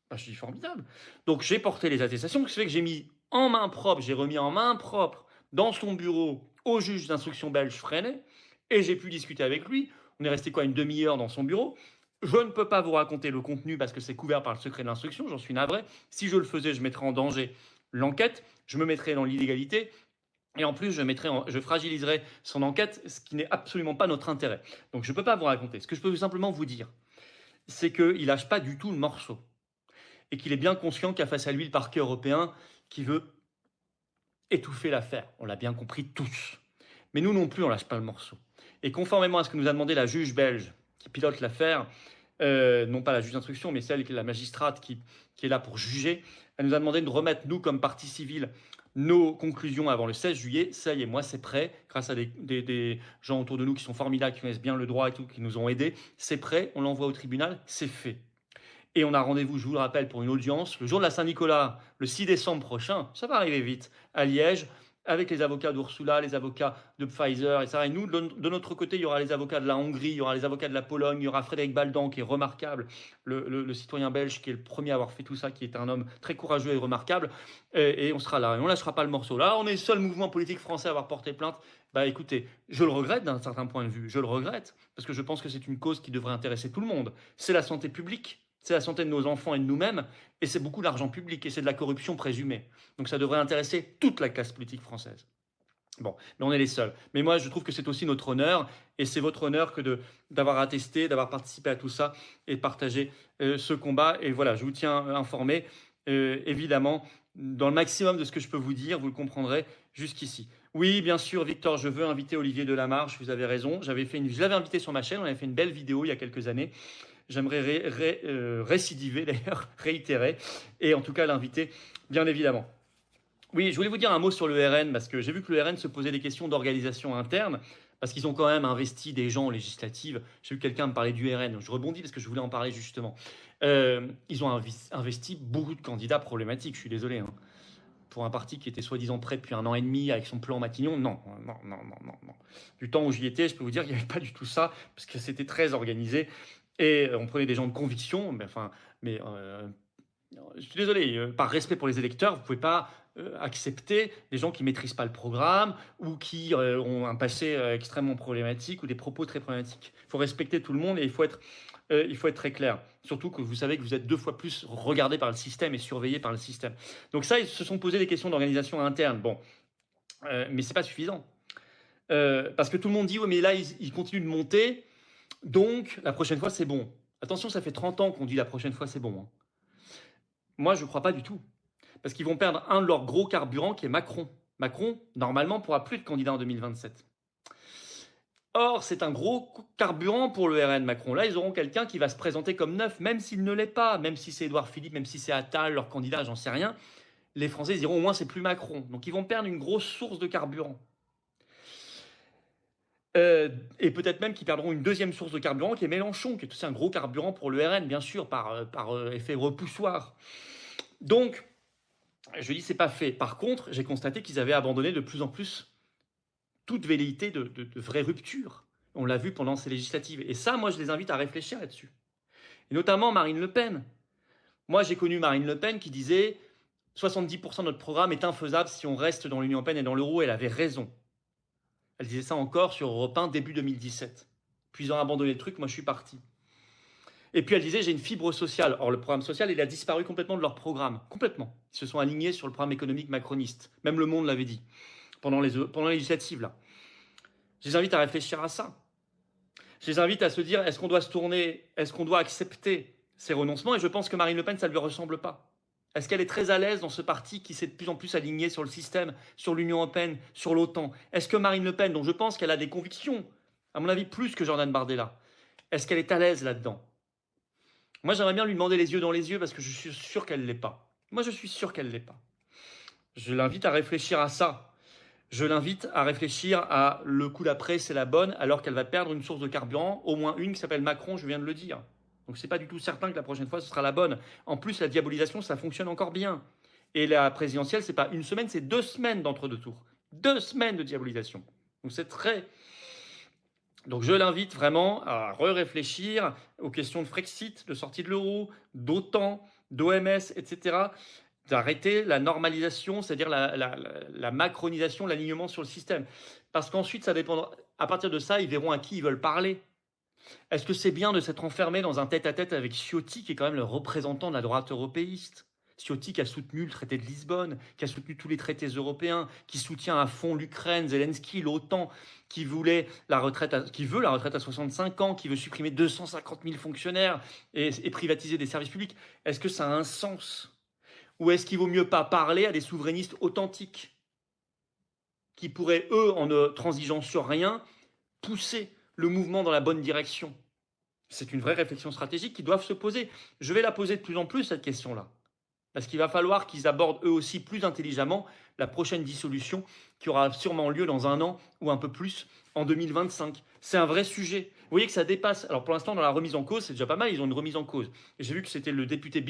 [SPEAKER 1] Bah, je dis formidable. Donc j'ai porté les attestations, ce qui fait que j'ai mis en main propre, j'ai remis en main propre dans son bureau au juge d'instruction belge Freinet, et j'ai pu discuter avec lui. On est resté une demi-heure dans son bureau. Je ne peux pas vous raconter le contenu parce que c'est couvert par le secret de l'instruction, j'en suis navré. Si je le faisais, je mettrais en danger l'enquête, je me mettrais dans l'illégalité, et en plus, je fragiliserais son enquête, ce qui n'est absolument pas notre intérêt. Donc je ne peux pas vous raconter. Ce que je peux simplement vous dire, c'est qu'il ne lâche pas du tout le morceau, et qu'il est bien conscient qu'il y a face à lui le parquet européen qui veut étouffer l'affaire. On l'a bien compris tous. Mais nous non plus, on ne lâche pas le morceau. Et conformément à ce que nous a demandé la juge belge qui pilote l'affaire, non pas la juge d'instruction, mais celle qui est la magistrate qui est là pour juger, elle nous a demandé de remettre, nous, comme partie civile, nos conclusions avant le 16 juillet. Ça y est, moi, c'est prêt, grâce à des gens autour de nous qui sont formidables, qui connaissent bien le droit et tout, qui nous ont aidés. C'est prêt, on l'envoie au tribunal, c'est fait. Et on a rendez-vous, je vous le rappelle, pour une audience, le jour de la Saint-Nicolas, le 6 décembre prochain, ça va arriver vite, à Liège, avec les avocats d'Ursula, les avocats de Pfizer, etc. Et nous, de notre côté, il y aura les avocats de la Hongrie, il y aura les avocats de la Pologne, il y aura Frédéric Baldan, qui est remarquable, le citoyen belge, qui est le premier à avoir fait tout ça, qui est un homme très courageux et remarquable. Et on sera là, et on ne lâchera pas le morceau. Là, on est le seul mouvement politique français à avoir porté plainte. Bah écoutez, je le regrette d'un certain point de vue, je le regrette, parce que je pense que c'est une cause qui devrait intéresser tout le monde. C'est la santé publique. C'est la santé de nos enfants et de nous-mêmes, et c'est beaucoup d'argent public, et c'est de la corruption présumée. Donc ça devrait intéresser toute la classe politique française. Bon, mais on est les seuls. Mais moi, je trouve que c'est aussi notre honneur, et c'est votre honneur que d'avoir attesté, d'avoir participé à tout ça, et de partager ce combat. Et voilà, je vous tiens informé, évidemment, dans le maximum de ce que je peux vous dire, vous le comprendrez jusqu'ici. Oui, bien sûr, Victor, je veux inviter Olivier Delamarche, vous avez raison. Je l'avais invité sur ma chaîne, on avait fait une belle vidéo il y a quelques années. J'aimerais récidiver, d'ailleurs, réitérer, et en tout cas l'inviter, bien évidemment. Oui, je voulais vous dire un mot sur le RN, parce que j'ai vu que le RN se posait des questions d'organisation interne, parce qu'ils ont quand même investi des gens en législative. J'ai vu quelqu'un me parler du RN, je rebondis parce que je voulais en parler justement. Ils ont investi beaucoup de candidats problématiques, je suis désolé. Hein. Pour un parti qui était soi-disant prêt depuis 1 an et demi avec son plan Matignon, non. Du temps où j'y étais, je peux vous dire qu'il n'y avait pas du tout ça, parce que c'était très organisé. Et on prenait des gens de conviction, je suis désolé, par respect pour les électeurs, vous ne pouvez pas accepter des gens qui ne maîtrisent pas le programme ou qui ont un passé extrêmement problématique ou des propos très problématiques. Il faut respecter tout le monde et il faut être très clair. Surtout que vous savez que vous êtes 2 fois plus regardé par le système et surveillé par le système. Donc ça, ils se sont posé des questions d'organisation interne. Bon, mais ce n'est pas suffisant. Parce que tout le monde dit, oui, mais là, ils continuent de monter, donc la prochaine fois, c'est bon. Attention, ça fait 30 ans qu'on dit la prochaine fois, c'est bon. Hein. Moi, je ne crois pas du tout. Parce qu'ils vont perdre un de leurs gros carburants qui est Macron. Macron, normalement, pourra plus être candidat en 2027. Or, c'est un gros carburant pour le RN Macron. Là, ils auront quelqu'un qui va se présenter comme neuf, même s'il ne l'est pas, même si c'est Édouard Philippe, même si c'est Attal, leur candidat, j'en sais rien. Les Français ils diront au moins c'est plus Macron. Donc, ils vont perdre une grosse source de carburant. Et peut-être même qu'ils perdront une deuxième source de carburant qui est Mélenchon, qui est aussi un gros carburant pour le RN, bien sûr, par effet repoussoir. Donc, je dis c'est pas fait. Par contre, j'ai constaté qu'ils avaient abandonné de plus en plus toute velléité de vraie rupture. On l'a vu pendant ces législatives. Et ça, moi, je les invite à réfléchir là-dessus. Et notamment Marine Le Pen. Moi, j'ai connu Marine Le Pen qui disait 70% de notre programme est infaisable si on reste dans l'Union européenne et dans l'euro. Elle avait raison. Elle disait ça encore sur Europe 1 début 2017. Puis ils ont abandonné le truc, moi je suis parti. Et puis elle disait j'ai une fibre sociale. Or le programme social, il a disparu complètement de leur programme. Complètement. Ils se sont alignés sur le programme économique macroniste. Même Le Monde l'avait dit pendant les législatives là. Je les invite à réfléchir à ça. Je les invite à se dire est-ce qu'on doit se tourner, est-ce qu'on doit accepter ces renoncements? Et je pense que Marine Le Pen, ça ne lui ressemble pas. Est-ce qu'elle est très à l'aise dans ce parti qui s'est de plus en plus aligné sur le système, sur l'Union européenne, sur l'OTAN? Est-ce que Marine Le Pen, dont je pense qu'elle a des convictions, à mon avis plus que Jordan Bardella, est-ce qu'elle est à l'aise là-dedans? Moi, j'aimerais bien lui demander les yeux dans les yeux parce que je suis sûr qu'elle ne l'est pas. Moi, je suis sûr qu'elle ne l'est pas. Je l'invite à réfléchir à ça. Je l'invite à réfléchir à le coup d'après, c'est la bonne, alors qu'elle va perdre une source de carburant, au moins une qui s'appelle Macron, je viens de le dire. Donc c'est pas du tout certain que la prochaine fois ce sera la bonne. En plus, la diabolisation, ça fonctionne encore bien. Et la présidentielle, c'est pas une semaine, c'est 2 semaines d'entre-deux tours. 2 semaines de diabolisation. Donc c'est très... Donc je l'invite vraiment à réfléchir aux questions de Frexit, de sortie de l'euro, d'OTAN, d'OMS, etc. D'arrêter la normalisation, c'est-à-dire la macronisation, l'alignement sur le système. Parce qu'ensuite, ça dépendra. À partir de ça, ils verront à qui ils veulent parler. Est-ce que c'est bien de s'être enfermé dans un tête-à-tête avec Ciotti, qui est quand même le représentant de la droite européiste? Ciotti qui a soutenu le traité de Lisbonne, qui a soutenu tous les traités européens, qui soutient à fond l'Ukraine, Zelensky, l'OTAN, qui veut la retraite à 65 ans, qui veut supprimer 250 000 fonctionnaires et privatiser des services publics. Est-ce que ça a un sens? Ou est-ce qu'il vaut mieux pas parler à des souverainistes authentiques qui pourraient, eux, en ne transigeant sur rien, pousser le mouvement dans la bonne direction? C'est une vraie réflexion stratégique qu'ils doivent se poser. Je vais la poser de plus en plus, cette question-là. Parce qu'il va falloir qu'ils abordent eux aussi plus intelligemment la prochaine dissolution qui aura sûrement lieu dans 1 an ou un peu plus en 2025. C'est un vrai sujet. Vous voyez que ça dépasse. Alors pour l'instant, dans la remise en cause, c'est déjà pas mal, ils ont une remise en cause. Et j'ai vu que c'était le député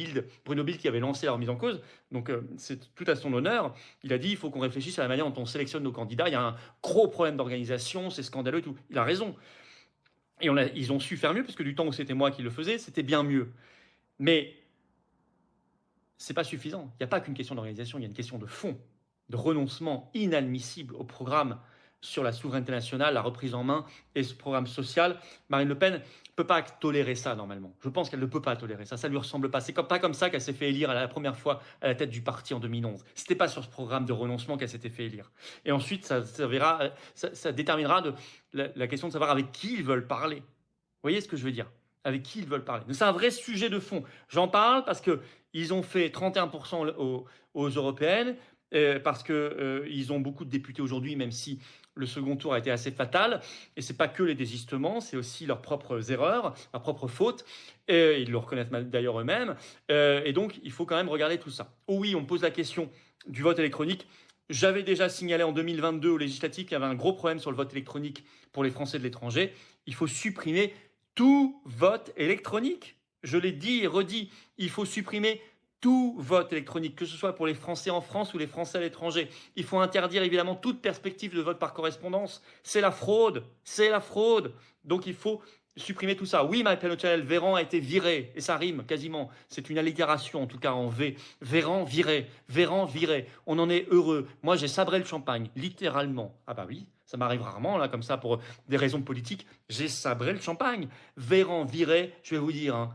[SPEAKER 1] Bruno Bilde, qui avait lancé la remise en cause. Donc c'est tout à son honneur. Il a dit il faut qu'on réfléchisse à la manière dont on sélectionne nos candidats. Il y a un gros problème d'organisation, c'est scandaleux et tout. Il a raison. Et ils ont su faire mieux, parce que du temps où c'était moi qui le faisais, c'était bien mieux. Mais c'est pas suffisant. Il n'y a pas qu'une question d'organisation, il y a une question de fond, de renoncement inadmissible au programme sur la souveraineté nationale, la reprise en main et ce programme social. Marine Le Pen ne peut pas tolérer ça normalement. Je pense qu'elle ne peut pas tolérer ça. Ça ne lui ressemble pas. C'est pas comme ça qu'elle s'est fait élire la première fois à la tête du parti en 2011. C'était pas sur ce programme de renoncement qu'elle s'était fait élire. Et ensuite, ça déterminera la question de savoir avec qui ils veulent parler. Vous voyez ce que je veux dire? Avec qui ils veulent parler. C'est un vrai sujet de fond. J'en parle parce qu'ils ont fait 31% aux européennes, parce qu'ils ont beaucoup de députés aujourd'hui, même si le second tour a été assez fatal. Et ce n'est pas que les désistements, c'est aussi leurs propres erreurs, leurs propres fautes. Et ils le reconnaissent d'ailleurs eux-mêmes. Et donc, il faut quand même regarder tout ça. Oh oui, on me pose la question du vote électronique. J'avais déjà signalé en 2022 aux législatives qu'il y avait un gros problème sur le vote électronique pour les Français de l'étranger. Il faut supprimer tout vote électronique. Je l'ai dit et redit, il faut supprimer tout vote électronique, que ce soit pour les Français en France ou les Français à l'étranger. Il faut interdire évidemment toute perspective de vote par correspondance. C'est la fraude, c'est la fraude. Donc il faut supprimer tout ça. Oui, MyPiano Channel, Véran a été viré, et ça rime quasiment. C'est une allitération, en tout cas en V. Véran viré, Véran viré. On en est heureux. Moi, j'ai sabré le champagne, littéralement. Ah bah oui, ça m'arrive rarement, là, comme ça, pour des raisons politiques. J'ai sabré le champagne. Véran viré, je vais vous dire, hein,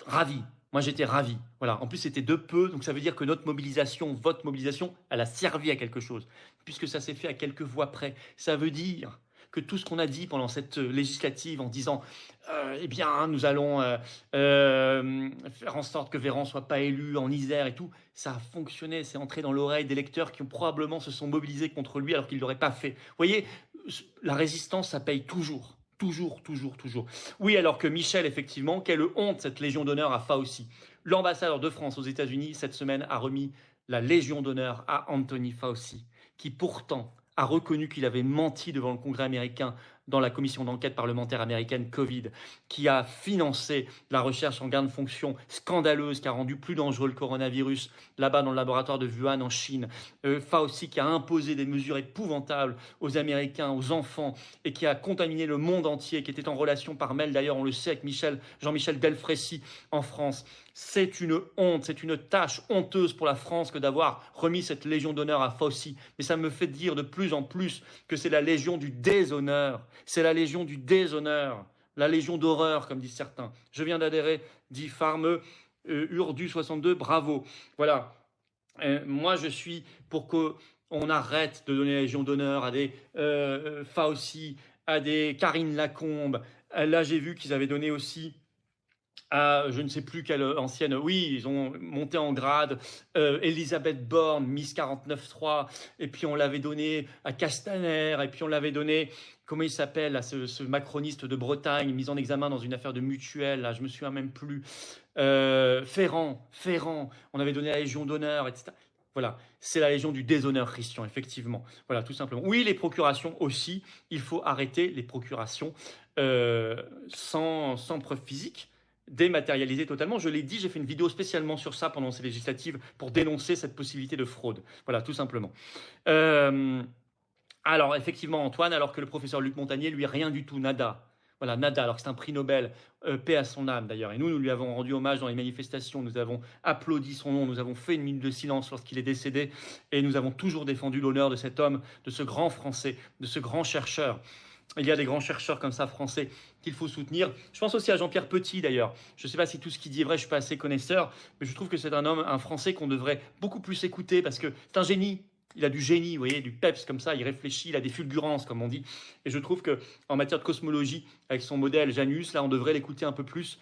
[SPEAKER 1] ravi. Moi, j'étais ravi. Voilà. En plus, c'était de peu, donc ça veut dire que notre mobilisation, votre mobilisation, elle a servi à quelque chose, puisque ça s'est fait à quelques voix près. Ça veut dire que tout ce qu'on a dit pendant cette législative en disant eh bien, nous allons faire en sorte que Véran ne soit pas élu en Isère et tout, ça a fonctionné, c'est entré dans l'oreille des lecteurs qui ont probablement se sont mobilisés contre lui alors qu'il ne l'auraient pas fait. Vous voyez, la résistance, ça paye toujours. Toujours, toujours, toujours. Oui, alors que Michel, effectivement, quelle honte cette Légion d'honneur à Fauci. L'ambassadeur de France aux États-Unis, cette semaine, a remis la Légion d'honneur à Anthony Fauci, qui pourtant a reconnu qu'il avait menti devant le Congrès américain dans la commission d'enquête parlementaire américaine Covid, qui a financé la recherche en gain de fonction scandaleuse qui a rendu plus dangereux le coronavirus là-bas dans le laboratoire de Wuhan en Chine. Fauci qui a imposé des mesures épouvantables aux Américains, aux enfants, et qui a contaminé le monde entier, qui était en relation par mail d'ailleurs, on le sait, avec Jean-Michel Delfrécy en France. C'est une honte, c'est une tâche honteuse pour la France que d'avoir remis cette Légion d'honneur à Fauci. Mais ça me fait dire de plus en plus que c'est la Légion du déshonneur. C'est la Légion du déshonneur. La Légion d'horreur, comme disent certains. Je viens d'adhérer, dit Farmeux, Urdu62, bravo. Voilà. Moi, je suis pour qu'on arrête de donner la Légion d'honneur à des Fauci, à des Karine Lacombe. Là, j'ai vu qu'ils avaient donné aussi à je ne sais plus quelle ancienne, oui, ils ont monté en grade, Elisabeth Borne, Miss 49.3, et puis on l'avait donné à Castaner, et puis on l'avait donné, comment il s'appelle, à ce macroniste de Bretagne, mis en examen dans une affaire de mutuelle, là, je me souviens même plus, Ferrand, on avait donné la Légion d'honneur, etc. Voilà, c'est la Légion du déshonneur, Christian, effectivement. Voilà, tout simplement. Oui, les procurations aussi, il faut arrêter les procurations sans preuve physique, dématérialisé totalement. Je l'ai dit, j'ai fait une vidéo spécialement sur ça pendant ces législatives pour dénoncer cette possibilité de fraude. Voilà, tout simplement. Alors, effectivement, Antoine, alors que le professeur Luc Montagnier, lui, rien du tout, nada. Voilà, nada, alors que c'est un prix Nobel, paix à son âme d'ailleurs. Et nous lui avons rendu hommage dans les manifestations, nous avons applaudi son nom, nous avons fait une minute de silence lorsqu'il est décédé, et nous avons toujours défendu l'honneur de cet homme, de ce grand Français, de ce grand chercheur. Il y a des grands chercheurs comme ça français qu'il faut soutenir. Je pense aussi à Jean-Pierre Petit d'ailleurs. Je ne sais pas si tout ce qu'il dit est vrai, je ne suis pas assez connaisseur, mais je trouve que c'est un homme, un Français qu'on devrait beaucoup plus écouter parce que c'est un génie. Il a du génie, vous voyez, du peps comme ça, il réfléchit, il a des fulgurances comme on dit. Et je trouve qu'en matière de cosmologie, avec son modèle Janus, là on devrait l'écouter un peu plus.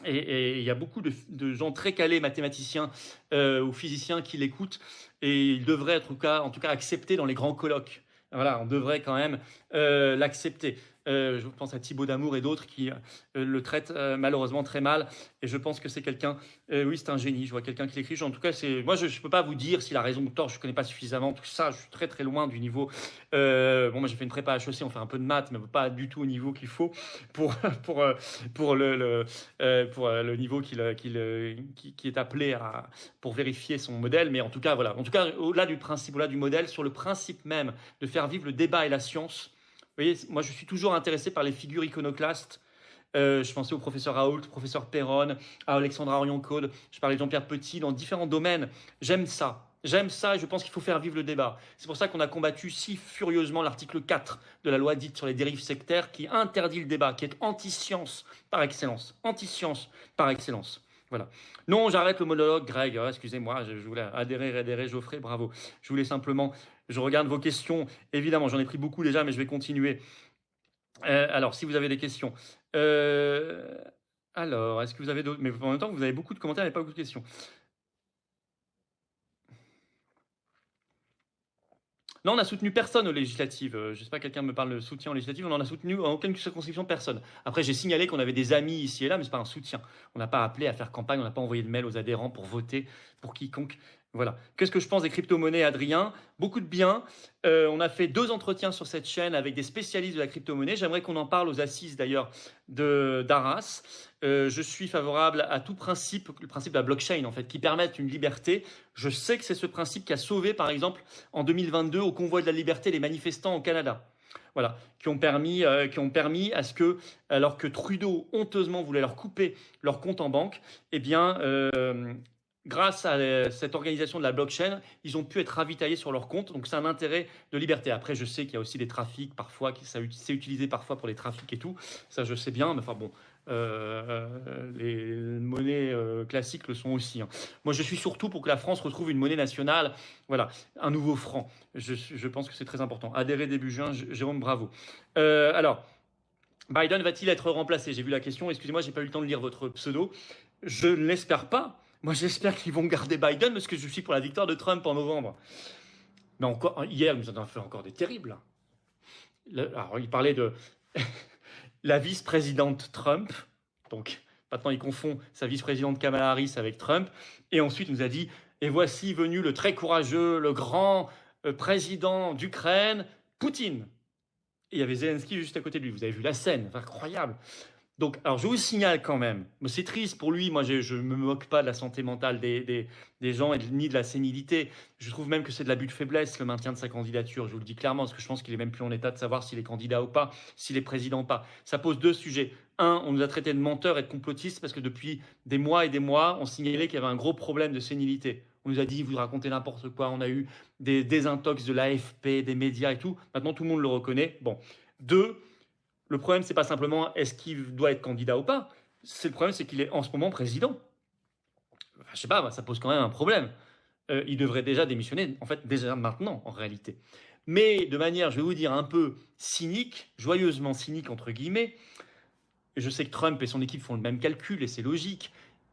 [SPEAKER 1] Et il y a beaucoup de gens très calés, mathématiciens ou physiciens qui l'écoutent et il devrait être en tout cas accepté dans les grands colloques. Voilà, on devrait quand même l'accepter. Je pense à Thibaut Damour et d'autres qui le traitent malheureusement très mal. Et je pense que c'est quelqu'un, oui, c'est un génie. Je vois quelqu'un qui l'écrit. En tout cas, moi, je ne peux pas vous dire s'il a raison ou tort. Je ne connais pas suffisamment tout ça. Je suis très, très loin du niveau. Moi, j'ai fait une prépa HEC. On fait un peu de maths, mais pas du tout au niveau qu'il faut pour le niveau qui est appelé pour vérifier son modèle. Mais en tout cas, voilà. En tout cas, au-delà du principe, au-delà du modèle, sur le principe même de faire vivre le débat et la science. Vous voyez, moi, je suis toujours intéressé par les figures iconoclastes. Je pensais au professeur Raoult, au professeur Perron, à Alexandra Orion-Caude. Je parlais de Jean-Pierre Petit dans différents domaines. J'aime ça. J'aime ça et je pense qu'il faut faire vivre le débat. C'est pour ça qu'on a combattu si furieusement l'article 4 de la loi dite sur les dérives sectaires qui interdit le débat, qui est anti-science par excellence. Anti-science par excellence. Voilà. Non, j'arrête le monologue, Greg. Excusez-moi, je voulais adhérer, Geoffrey, bravo. Je voulais simplement, je regarde vos questions. Évidemment, j'en ai pris beaucoup déjà, mais je vais continuer. Alors, si vous avez des questions. Alors, est-ce que vous avez d'autres... Mais en même temps, vous avez beaucoup de commentaires et pas beaucoup de questions. Non, on n'a soutenu personne aux législatives. Je ne sais pas, quelqu'un me parle de soutien aux législatives. On n'en a soutenu en aucune circonscription personne. Après, j'ai signalé qu'on avait des amis ici et là, mais ce n'est pas un soutien. On n'a pas appelé à faire campagne, on n'a pas envoyé de mail aux adhérents pour voter pour quiconque. Voilà. Qu'est-ce que je pense des crypto-monnaies, Adrien? Beaucoup de bien. On a fait 2 entretiens sur cette chaîne avec des spécialistes de la crypto-monnaie. J'aimerais qu'on en parle aux assises d'ailleurs d'Arras. Je suis favorable à tout principe, le principe de la blockchain en fait, qui permette une liberté. Je sais que c'est ce principe qui a sauvé par exemple en 2022 au convoi de la liberté les manifestants au Canada. Voilà, qui ont permis à ce que, alors que Trudeau honteusement voulait leur couper leur compte en banque, eh bien, grâce à cette organisation de la blockchain, ils ont pu être ravitaillés sur leur compte. Donc, c'est un intérêt de liberté. Après, je sais qu'il y a aussi des trafics parfois, c'est utilisé parfois pour les trafics et tout. Ça, je sais bien. Mais enfin, bon, les monnaies classiques le sont aussi, hein. Moi, je suis surtout pour que la France retrouve une monnaie nationale. Voilà, un nouveau franc. Je pense que c'est très important. Adhérer début juin, Jérôme, bravo. Alors, Biden va-t-il être remplacé? J'ai vu la question. Excusez-moi, j'ai pas eu le temps de lire votre pseudo. Je ne l'espère pas. Moi, j'espère qu'ils vont garder Biden parce que je suis pour la victoire de Trump en novembre. Mais encore, hier, nous en avons fait encore des terribles. Alors, il parlait de la vice-présidente Trump. Donc, maintenant, il confond sa vice-présidente Kamala Harris avec Trump. Et ensuite, il nous a dit, et voici venu le très courageux, le grand président d'Ukraine, Poutine. Et il y avait Zelensky juste à côté de lui. Vous avez vu la scène, incroyable. Donc, alors je vous signale quand même, mais c'est triste pour lui, moi je ne me moque pas de la santé mentale des gens ni de la sénilité. Je trouve même que c'est de l'abus de faiblesse le maintien de sa candidature, je vous le dis clairement, parce que je pense qu'il est même plus en état de savoir s'il est candidat ou pas, s'il est président ou pas. Ça pose deux sujets. Un, on nous a traités de menteurs et de complotistes parce que depuis des mois et des mois, on signalait qu'il y avait un gros problème de sénilité. On nous a dit, vous racontez n'importe quoi, on a eu des désintox de l'AFP, des médias et tout. Maintenant, tout le monde le reconnaît. Bon. Deux, le problème, c'est pas simplement est-ce qu'il doit être candidat ou pas. Le problème, c'est qu'il est en ce moment président. Enfin, je sais pas, ça pose quand même un problème. Il devrait déjà démissionner, en fait, déjà maintenant, en réalité. Mais de manière, je vais vous dire, un peu cynique, joyeusement cynique, entre guillemets, et je sais que Trump et son équipe font le même calcul, et c'est logique,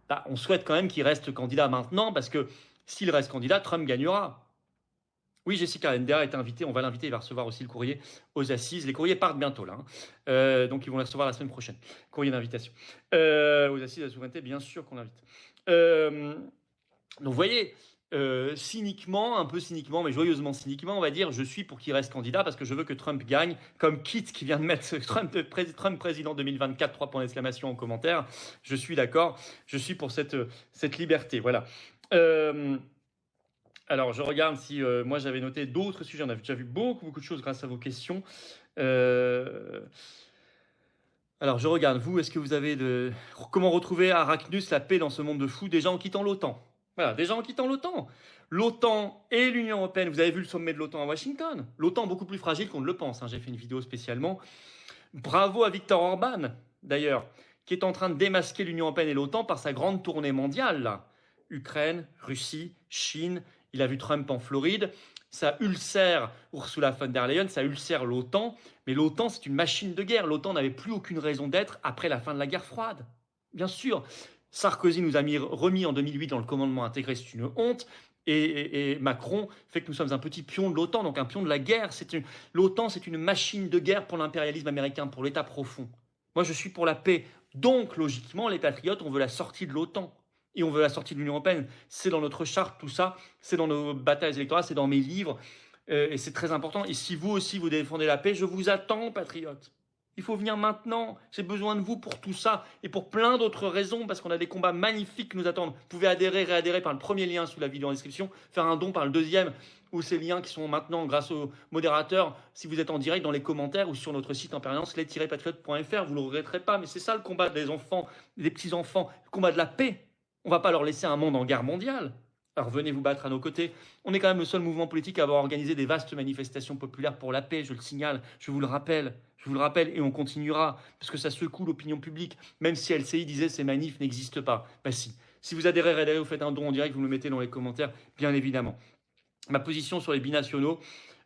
[SPEAKER 1] bah, on souhaite quand même qu'il reste candidat maintenant, parce que s'il reste candidat, Trump gagnera. Oui, Jessica NDA est invitée, on va l'inviter, il va recevoir aussi le courrier aux assises. Les courriers partent bientôt là, hein. Donc ils vont les recevoir la semaine prochaine. Courrier d'invitation. Aux assises de la souveraineté, bien sûr qu'on l'invite. Donc vous voyez, cyniquement, un peu cyniquement, mais joyeusement cyniquement, on va dire, je suis pour qu'il reste candidat parce que je veux que Trump gagne, comme Kit qui vient de mettre Trump président 2024, 3 points d'exclamation en commentaire. Je suis d'accord, je suis pour cette liberté, voilà. Alors, je regarde si moi j'avais noté d'autres sujets. On a déjà vu beaucoup de choses grâce à vos questions. Alors, je regarde, vous, est-ce que vous avez comment retrouver Arachnus, la paix dans ce monde de fous, déjà en quittant l'OTAN? Voilà, déjà en quittant l'OTAN. L'OTAN et l'Union européenne, vous avez vu le sommet de l'OTAN à Washington. L'OTAN beaucoup plus fragile qu'on ne le pense, hein. J'ai fait une vidéo spécialement. Bravo à Viktor Orban, d'ailleurs, qui est en train de démasquer l'Union européenne et l'OTAN par sa grande tournée mondiale, là. Ukraine, Russie, Chine. Il a vu Trump en Floride. Ça ulcère Ursula von der Leyen, ça ulcère l'OTAN. Mais l'OTAN, c'est une machine de guerre. L'OTAN n'avait plus aucune raison d'être après la fin de la guerre froide. Bien sûr, Sarkozy nous a remis en 2008 dans le commandement intégré, c'est une honte. Et Macron fait que nous sommes un petit pion de l'OTAN, donc un pion de la guerre. L'OTAN, c'est une machine de guerre pour l'impérialisme américain, pour l'État profond. Moi, je suis pour la paix. Donc, logiquement, les patriotes, on veut la sortie de l'OTAN. Et on veut la sortie de l'Union européenne. C'est dans notre charte, tout ça. C'est dans nos batailles électorales, c'est dans mes livres. Et c'est très important. Et si vous aussi, vous défendez la paix, je vous attends, patriotes. Il faut venir maintenant. J'ai besoin de vous pour tout ça. Et pour plein d'autres raisons, parce qu'on a des combats magnifiques qui nous attendent. Vous pouvez adhérer, réadhérer par le premier lien sous la vidéo en description. Faire un don par le deuxième. Ou ces liens qui sont maintenant, grâce au modérateur, si vous êtes en direct dans les commentaires ou sur notre site en permanence, les-patriotes.fr. Vous ne le regretterez pas. Mais c'est ça le combat des enfants, des petits-enfants. Le combat de la paix. On ne va pas leur laisser un monde en guerre mondiale. Alors venez vous battre à nos côtés. On est quand même le seul mouvement politique à avoir organisé des vastes manifestations populaires pour la paix, je le signale, je vous le rappelle, et on continuera, parce que ça secoue l'opinion publique, même si LCI disait ces manifs n'existent pas. Bah si. Si vous adhérez, vous faites un don en direct, vous me le mettez dans les commentaires, bien évidemment. Ma position sur les binationaux,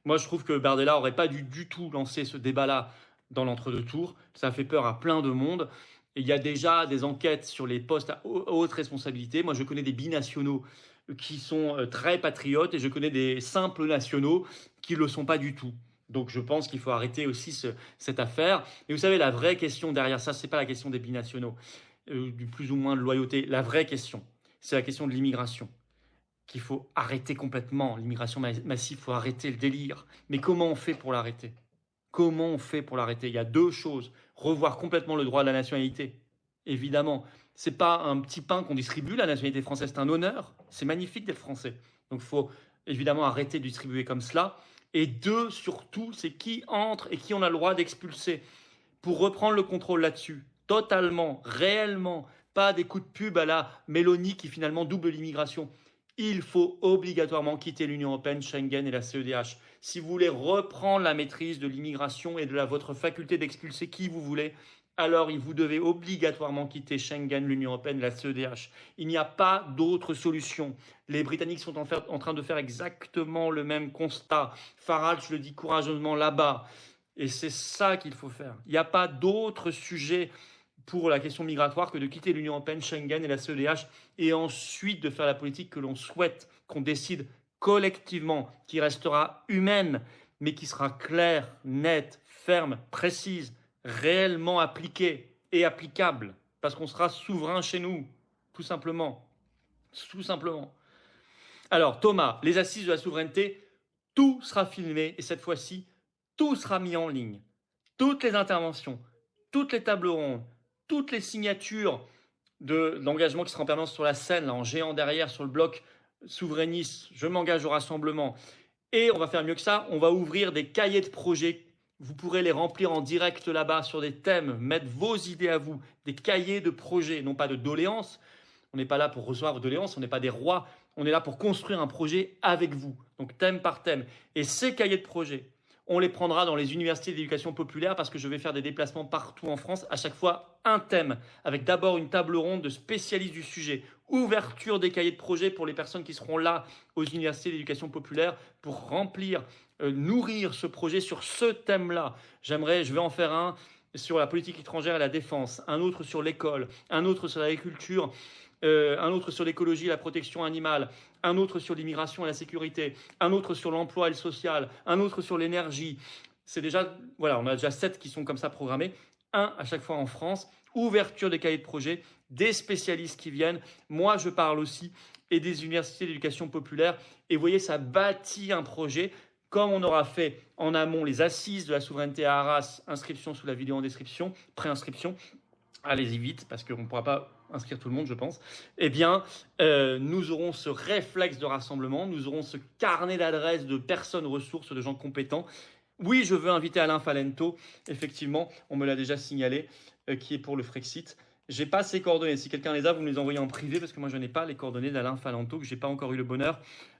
[SPEAKER 1] moi je trouve que Bardella n'aurait pas dû du tout lancer ce débat-là dans l'entre-deux tours. Ça a fait peur à plein de monde. Et il y a déjà des enquêtes sur les postes à haute responsabilité. Moi, je connais des binationaux qui sont très patriotes et je connais des simples nationaux qui ne le sont pas du tout. Donc, je pense qu'il faut arrêter aussi cette affaire. Et vous savez, la vraie question derrière ça, ce n'est pas la question des binationaux, du plus ou moins de loyauté. La vraie question, c'est la question de l'immigration. Qu'il faut arrêter complètement. L'immigration massive, il faut arrêter le délire. Mais comment on fait pour l'arrêter ? Comment on fait pour l'arrêter? Il y a deux choses. Revoir complètement le droit de la nationalité. Évidemment, ce n'est pas un petit pain qu'on distribue, la nationalité française, c'est un honneur. C'est magnifique d'être français. Donc il faut évidemment arrêter de distribuer comme cela. Et 2, surtout, c'est qui entre et qui on a le droit d'expulser pour reprendre le contrôle là-dessus, totalement, réellement, pas des coups de pub à la Mélanie qui finalement double l'immigration. Il faut obligatoirement quitter l'Union européenne, Schengen et la CEDH. Si vous voulez reprendre la maîtrise de l'immigration et de votre faculté d'expulser qui vous voulez, alors vous devez obligatoirement quitter Schengen, l'Union européenne, la CEDH. Il n'y a pas d'autre solution. Les Britanniques sont en train de faire exactement le même constat. Farage le dit courageusement là-bas. Et c'est ça qu'il faut faire. Il n'y a pas d'autre sujet pour la question migratoire que de quitter l'Union européenne, Schengen et la CEDH et ensuite de faire la politique que l'on souhaite, qu'on décide collectivement, qui restera humaine, mais qui sera claire, nette, ferme, précise, réellement appliquée et applicable, parce qu'on sera souverain chez nous, tout simplement. Tout simplement. Alors, Thomas, les assises de la souveraineté, tout sera filmé et cette fois-ci, tout sera mis en ligne. Toutes les interventions, toutes les tables rondes, toutes les signatures d'engagement qui seront en permanence sur la scène, là, en géant derrière, sur le bloc souverainiste, je m'engage au rassemblement. Et on va faire mieux que ça, on va ouvrir des cahiers de projets. Vous pourrez les remplir en direct là-bas sur des thèmes, mettre vos idées à vous, des cahiers de projets, non pas de doléances. On n'est pas là pour recevoir vos doléances, on n'est pas des rois, on est là pour construire un projet avec vous, donc thème par thème. Et ces cahiers de projets, on les prendra dans les universités d'éducation populaire parce que je vais faire des déplacements partout en France, à chaque fois un thème, avec d'abord une table ronde de spécialistes du sujet, ouverture des cahiers de projet pour les personnes qui seront là aux universités d'éducation populaire pour remplir, nourrir ce projet sur ce thème-là. Je vais en faire un sur la politique étrangère et la défense, un autre sur l'école, un autre sur l'agriculture, un autre sur l'écologie et la protection animale, un autre sur l'immigration et la sécurité, un autre sur l'emploi et le social, un autre sur l'énergie. C'est déjà, voilà, on a déjà 7 qui sont comme ça programmés, un à chaque fois en France, ouverture des cahiers de projet, des spécialistes qui viennent, moi je parle aussi, et des universités d'éducation populaire, et vous voyez, ça bâtit un projet, comme on aura fait en amont les assises de la souveraineté à Arras, inscription sous la vidéo en description, préinscription, allez-y vite, parce qu'on ne pourra pas inscrire tout le monde, je pense, eh bien, nous aurons ce réflexe de rassemblement, nous aurons ce carnet d'adresses de personnes ressources, de gens compétents. Oui, je veux inviter Alain Falento, effectivement, on me l'a déjà signalé, qui est pour le Frexit. Je n'ai pas ses coordonnées, si quelqu'un les a, vous me les envoyez en privé, parce que moi je n'ai pas les coordonnées d'Alain Falento, que je n'ai pas encore eu le bonheur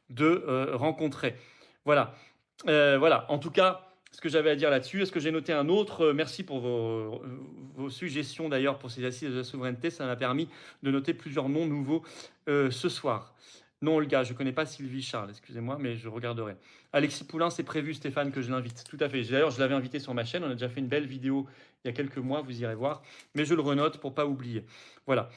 [SPEAKER 1] de rencontrer. Voilà. Voilà, en tout cas, ce que j'avais à dire là-dessus. Est-ce que j'ai noté un autre? Merci pour vos suggestions d'ailleurs pour ces assises de la souveraineté. Ça m'a permis de noter plusieurs noms nouveaux ce soir. Non, Olga, je ne connais pas Sylvie Charles, excusez-moi, mais je regarderai. Alexis Poulain, c'est prévu, Stéphane, que je l'invite. Tout à fait. D'ailleurs, je l'avais invité sur ma chaîne. On a déjà fait une belle vidéo il y a quelques mois, vous irez voir. Mais je le renote pour ne pas oublier. Voilà.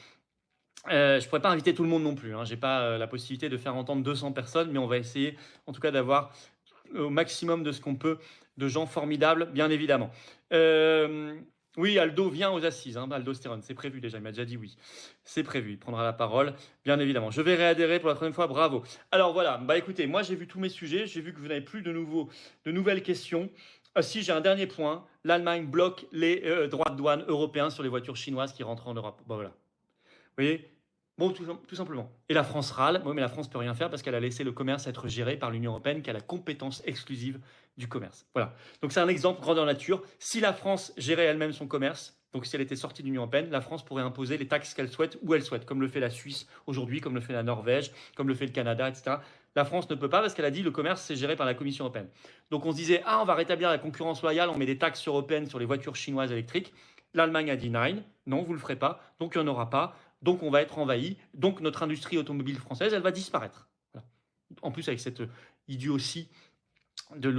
[SPEAKER 1] Je ne pourrais pas inviter tout le monde non plus. Je n'ai pas la possibilité de faire entendre 200 personnes, mais on va essayer en tout cas d'avoir au maximum de ce qu'on peut de gens formidables, bien évidemment. Oui, Aldo vient aux assises, Aldo Stéron, c'est prévu déjà, il m'a déjà dit oui. C'est prévu, il prendra la parole, bien évidemment. Je vais réadhérer pour la troisième fois, bravo. Alors voilà, écoutez, moi j'ai vu tous mes sujets, j'ai vu que vous n'avez plus de nouvelles questions. Si, j'ai un dernier point, l'Allemagne bloque les droits de douane européens sur les voitures chinoises qui rentrent en Europe. Voilà. Vous voyez ? Bon, tout simplement. Et la France râle, mais la France ne peut rien faire parce qu'elle a laissé le commerce être géré par l'Union européenne qui a la compétence exclusive du commerce. Voilà. Donc c'est un exemple grandeur nature. Si la France gérait elle-même son commerce, donc si elle était sortie de l'Union européenne, la France pourrait imposer les taxes qu'elle souhaite où elle souhaite, comme le fait la Suisse aujourd'hui, comme le fait la Norvège, comme le fait le Canada, etc. La France ne peut pas parce qu'elle a dit le commerce c'est géré par la Commission européenne. Donc on se disait, on va rétablir la concurrence loyale, on met des taxes européennes sur les voitures chinoises électriques. L'Allemagne a dit non, vous ne le ferez pas, donc il n'y en aura pas. Donc, on va être envahi. Donc, notre industrie automobile française, elle va disparaître. Voilà. En plus, avec cette idiotie de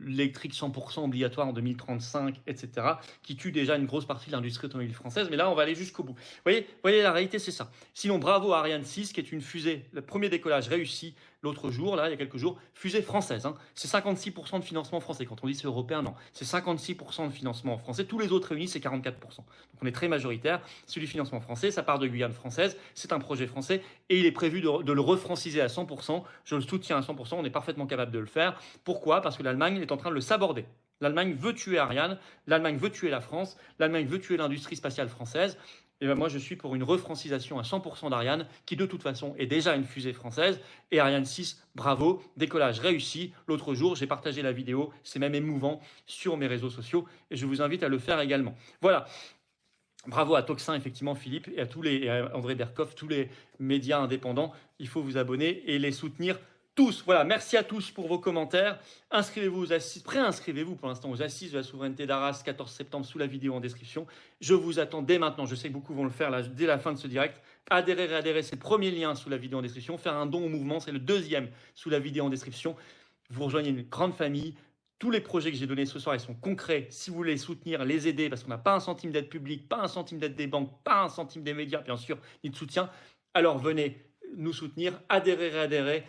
[SPEAKER 1] l'électrique 100% obligatoire en 2035, etc., qui tue déjà une grosse partie de l'industrie automobile française. Mais là, on va aller jusqu'au bout. Vous voyez, la réalité, c'est ça. Sinon, bravo à Ariane 6, qui est une fusée, le premier décollage réussi l'autre jour, là, il y a quelques jours, fusée française. C'est 56% de financement français. Quand on dit c'est européen, non. C'est 56% de financement français. Tous les autres réunis, c'est 44%. Donc, on est très majoritaire. C'est du financement français. Ça part de Guyane française. C'est un projet français. Et il est prévu de le refranciser à 100%. Je le soutiens à 100%. On est parfaitement capable de le faire. Pourquoi ? Parce que l'Allemagne est en train de le saborder. L'Allemagne veut tuer Ariane. L'Allemagne veut tuer la France. L'Allemagne veut tuer l'industrie spatiale française. Et ben moi, je suis pour une refrancisation à 100% d'Ariane, qui de toute façon est déjà une fusée française. Et Ariane 6, bravo, décollage réussi. L'autre jour, j'ai partagé la vidéo, c'est même émouvant, sur mes réseaux sociaux. Et je vous invite à le faire également. Voilà. Bravo à Toxin, effectivement, Philippe, et à André Berkoff, tous les médias indépendants. Il faut vous abonner et les soutenir tous. Voilà, merci à tous pour vos commentaires. Inscrivez-vous aux assises, préinscrivez-vous pour l'instant aux assises de la souveraineté d'Arras, 14 septembre, sous la vidéo en description. Je vous attends dès maintenant. Je sais que beaucoup vont le faire là, dès la fin de ce direct. Adhérer, réadhérer, c'est le premier lien sous la vidéo en description. Faire un don au mouvement, c'est le deuxième sous la vidéo en description. Vous rejoignez une grande famille. Tous les projets que j'ai donnés ce soir, ils sont concrets. Si vous voulez les soutenir, les aider, parce qu'on n'a pas un centime d'aide publique, pas un centime d'aide des banques, pas un centime des médias, bien sûr, ni de soutien, alors venez nous soutenir, adhérer, réadhérer.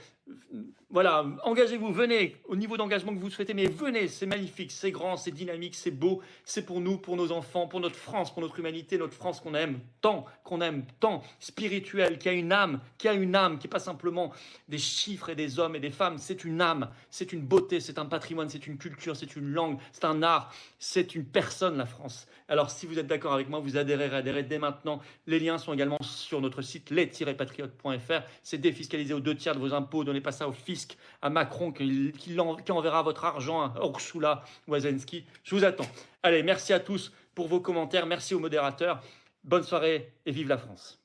[SPEAKER 1] Voilà, engagez-vous, venez au niveau d'engagement que vous souhaitez, mais venez, c'est magnifique, c'est grand, c'est dynamique, c'est beau, c'est pour nous, pour nos enfants, pour notre France, pour notre humanité, notre France qu'on aime tant, spirituelle, qui a une âme, qui n'est pas simplement des chiffres et des hommes et des femmes, c'est une âme, c'est une beauté, c'est un patrimoine, c'est une culture, c'est une langue, c'est un art, c'est une personne, la France. Alors si vous êtes d'accord avec moi, vous adhérez dès maintenant. Les liens sont également sur notre site les-patriotes.fr. C'est défiscalisé aux 2/3 de vos impôts. Donnez pas ça au fisc, à Macron, qui enverra votre argent à Ursula ou à Zelensky. Je vous attends. Allez, merci à tous pour vos commentaires. Merci aux modérateurs. Bonne soirée et vive la France.